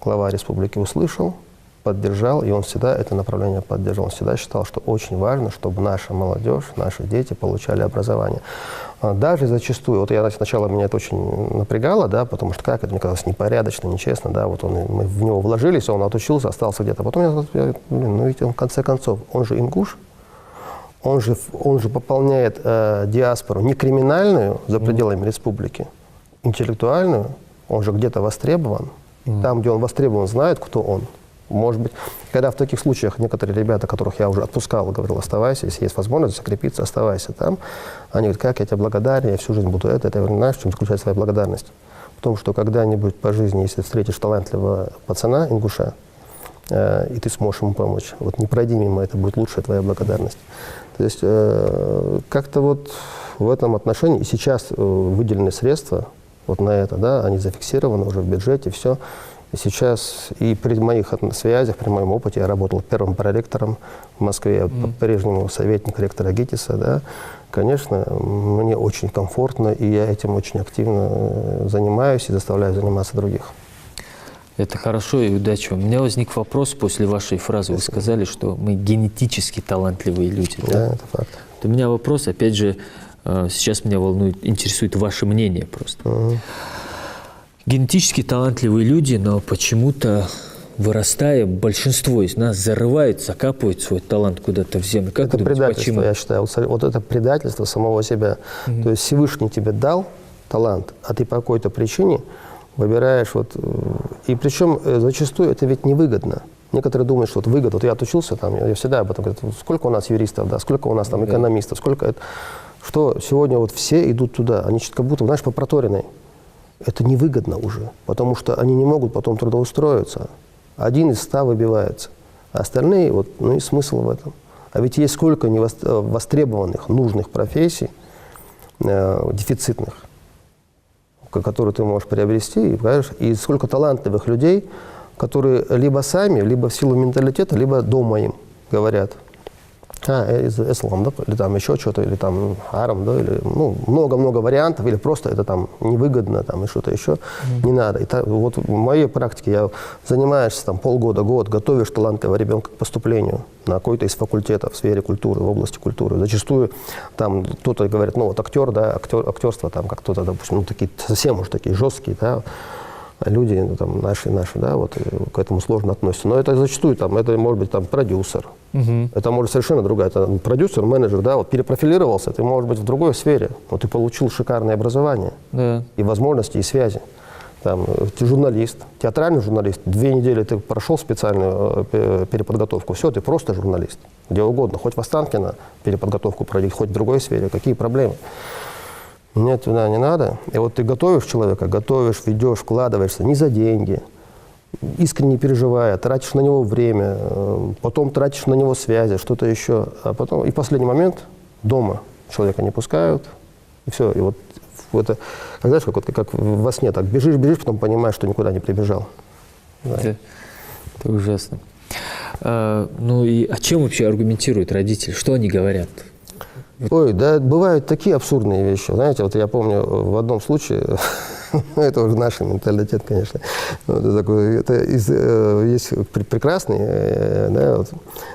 глава республики услышал, поддержал, и он всегда это направление поддерживал. Он всегда считал, что очень важно, чтобы наша молодежь, наши дети получали образование. Даже зачастую, вот я сначала меня это очень напрягало, да, потому что как это, мне казалось, непорядочно, нечестно, да, вот мы в него вложились, он отучился, остался где-то. Потом ну ведь он в конце концов, он же ингуш, он же пополняет диаспору не криминальную за пределами республики, интеллектуальную, он же где-то востребован. Там, где он востребован, знает, кто он. Может быть, когда в таких случаях некоторые ребята, которых я уже отпускал, говорил, оставайся, если есть возможность закрепиться, оставайся там. Они говорят, как я тебе благодарен, я всю жизнь буду это. Я говорю, знаешь, в чем заключается твоя благодарность? В том, что когда-нибудь по жизни, если встретишь талантливого пацана, ингуша, и ты сможешь ему помочь, вот не пройди мимо, это будет лучшая твоя благодарность. То есть как-то вот в этом отношении и сейчас выделены средства вот на это, да, они зафиксированы уже в бюджете, все. И сейчас и при моих связях, при моем опыте, я работал первым проректором в Москве, по-прежнему советник ректора ГИТИСа, да, конечно, мне очень комфортно, и я этим очень активно занимаюсь и заставляю заниматься других. Это хорошо и удачи. У меня возник вопрос после вашей фразы. Вы сказали, что мы генетически талантливые люди. Да, это факт. У меня вопрос, опять же, сейчас меня интересует ваше мнение просто. Генетически талантливые люди, но почему-то, вырастая, большинство из нас зарывают, закапывают свой талант куда-то в землю. Как это вы думаете, предательство, почему? я считаю. Вот это предательство самого себя. То есть Всевышний тебе дал талант, а ты по какой-то причине выбираешь. И причем зачастую это ведь невыгодно. Некоторые думают, что выгодно. Вот я отучился, там, я всегда об этом говорю, сколько у нас юристов, да, сколько у нас там экономистов, сколько это. Что сегодня вот все идут туда, они как будто, знаешь, по проторенной. Это невыгодно уже, потому что они не могут потом трудоустроиться. 1 из 100 выбивается, а остальные, и смысл в этом. А ведь есть сколько невостребованных, нужных профессий, дефицитных, которые ты можешь приобрести, и сколько талантливых людей, которые либо сами, либо в силу менталитета, либо дома им говорят, из ислам, да, или там еще что-то, или там арам, да, или много-много вариантов, или просто это там невыгодно, там и что-то еще, не надо. И вот в моей практике я занимаешься там полгода, год, готовишь талантливого ребенка к поступлению на какой-то из факультетов в сфере культуры, в области культуры. Зачастую там кто-то говорит, актер, да, актерство, там как кто-то, допустим, такие совсем уж такие жесткие, да, люди, там, наши, да, вот к этому сложно относятся. Но это зачастую, там, это может быть там продюсер, это может совершенно другая, это продюсер, менеджер, да, вот перепрофилировался, ты может быть в другой сфере, но ты получил шикарное образование, и возможности, и связи. Там, ты журналист, театральный журналист, 2 недели ты прошел специальную переподготовку, все, ты просто журналист, где угодно, хоть в Останкино переподготовку пройди, хоть в другой сфере, какие проблемы? Нет, туда не надо. И вот ты готовишь человека, ведешь, вкладываешься не за деньги, искренне переживая, тратишь на него время, потом тратишь на него связи, что-то еще. А потом, и в последний момент дома человека не пускают, и все. И вот это, знаешь, как во сне, так бежишь, потом понимаешь, что никуда не прибежал. Да. Это ужасно. И чем вообще аргументируют родители? Что они говорят? Ой, да, бывают такие абсурдные вещи. Знаете, вот я помню в одном случае, это уже наш менталитет, конечно, есть прекрасный, да, вот,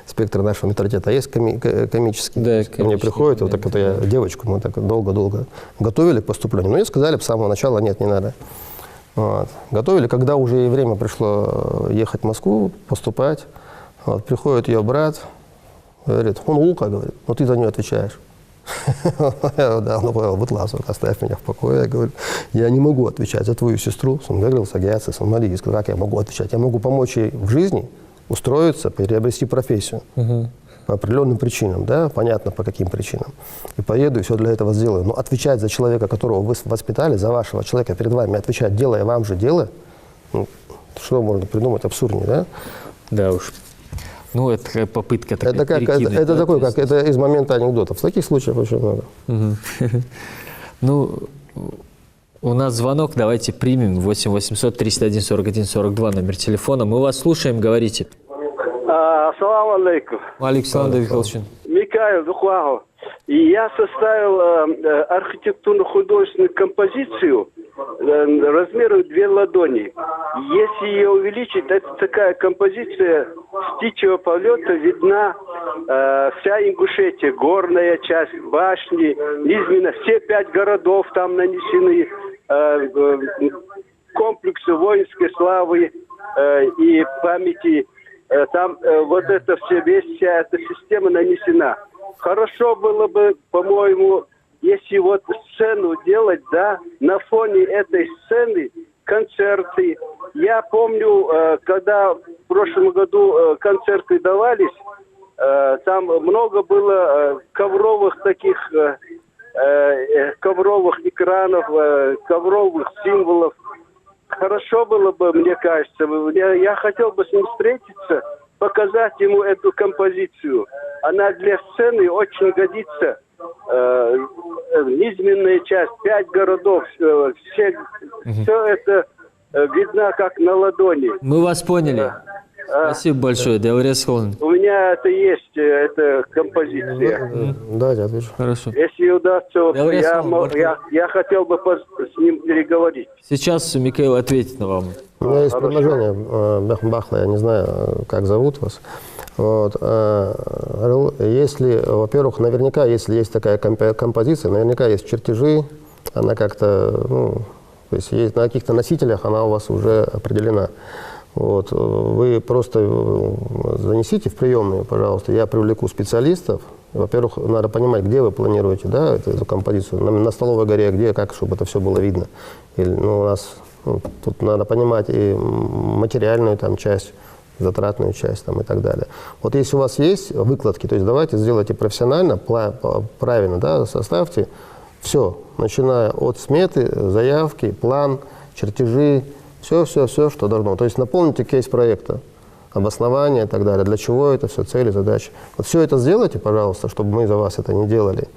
спектр нашего менталитета, а есть комический. Да, ко мне приходит, вот так вот я девочку, мы так долго-долго готовили к поступлению, но ей сказали с самого начала, нет, не надо. Вот. Готовили, когда уже и время пришло ехать в Москву, поступать, вот, приходит ее брат, говорит, он Лука, говорит, но ты за нее отвечаешь. Да, вот ласу, оставь меня в покое. Я говорю, я не могу отвечать за твою сестру. Он говорил, сагияться, сомали. Я сказал, как я могу отвечать? Я могу помочь ей в жизни устроиться, приобрести профессию. По определенным причинам, да, понятно, по каким причинам. И поеду, и все для этого сделаю. Но отвечать за человека, которого вы воспитали, за вашего человека перед вами, отвечать, делая вам же дело, что можно придумать абсурднее, да? Да уж. Это такая попытка такая это такой, как это из момента анекдотов. Таких случаев очень много. У нас звонок, давайте примем. 8 800 301 41 42, номер телефона. Мы вас слушаем, говорите. Ассаламу алейкум. Александр Михайлович. Микаэл Духваху. И я составил архитектурно-художественную композицию размером 2 ладони. Если ее увеличить, это такая композиция с птичьего полета видна вся Ингушетия, горная часть, башни, низменно, все 5 городов там нанесены, комплексы воинской славы и памяти. Там вот это все, вся эта система нанесена. Хорошо было бы, по-моему, если вот сцену делать, да, на фоне этой сцены концерты. Я помню, когда в прошлом году концерты давались, там много было ковровых таких, ковровых экранов, ковровых символов. Хорошо было бы, мне кажется, я хотел бы с ним встретиться, показать ему эту композицию. Она для сцены очень годится. Низменная часть, 5 городов, все это видно как на ладони. Мы вас поняли. Спасибо большое, Даурес Холн. У меня это есть, эта композиция. Да, я отвечу. Хорошо. Если удастся, вот, я хотел бы с ним переговорить. Сейчас Микаэл ответит на вам. У меня есть предложение, Бахла, я не знаю, как зовут вас. Вот. Если, во-первых, наверняка, если есть такая композиция, наверняка есть чертежи, она как-то, ну, то есть на каких-то носителях она у вас уже определена. Вот. Вы просто занесите в приемную, пожалуйста, я привлеку специалистов. Во-первых, надо понимать, где вы планируете, да, эту композицию, на Столовой горе, где, как, чтобы это все было видно. Или, ну, у нас тут надо понимать и материальную там часть, затратную часть там, и так далее. Вот если у вас есть выкладки, то есть давайте сделайте профессионально, правильно, да, составьте все, начиная от сметы, заявки, план, чертежи, все, что должно. То есть наполните кейс проекта, обоснование и так далее, для чего это все, цели, задачи. Вот все это сделайте, пожалуйста, чтобы мы за вас это не делали.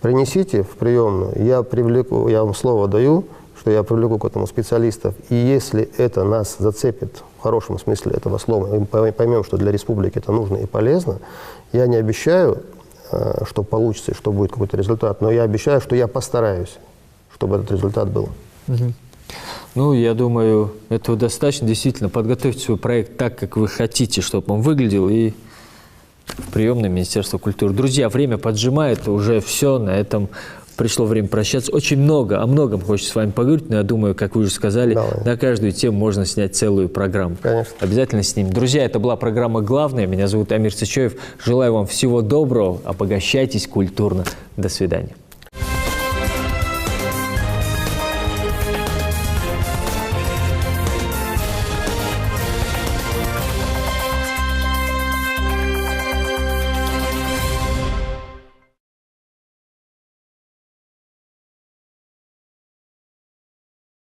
Принесите в приемную, я привлеку, я вам слово даю, что я привлеку к этому специалистов, и если это нас зацепит, в хорошем смысле этого слова, мы поймем, что для республики это нужно и полезно, я не обещаю, что получится и что будет какой-то результат, но я обещаю, что я постараюсь, чтобы этот результат был. Ну, я думаю, этого достаточно. Действительно, подготовьте свой проект так, как вы хотите, чтобы он выглядел, и в приемное Министерство культуры. Друзья, время поджимает, уже все, на этом пришло время прощаться. Очень много, о многом хочется с вами поговорить, но я думаю, как вы уже сказали, на каждую тему можно снять целую программу. Конечно. Обязательно снимем. Друзья, это была программа «Главное». Меня зовут Амир Сычоев. Желаю вам всего доброго, обогащайтесь культурно. До свидания.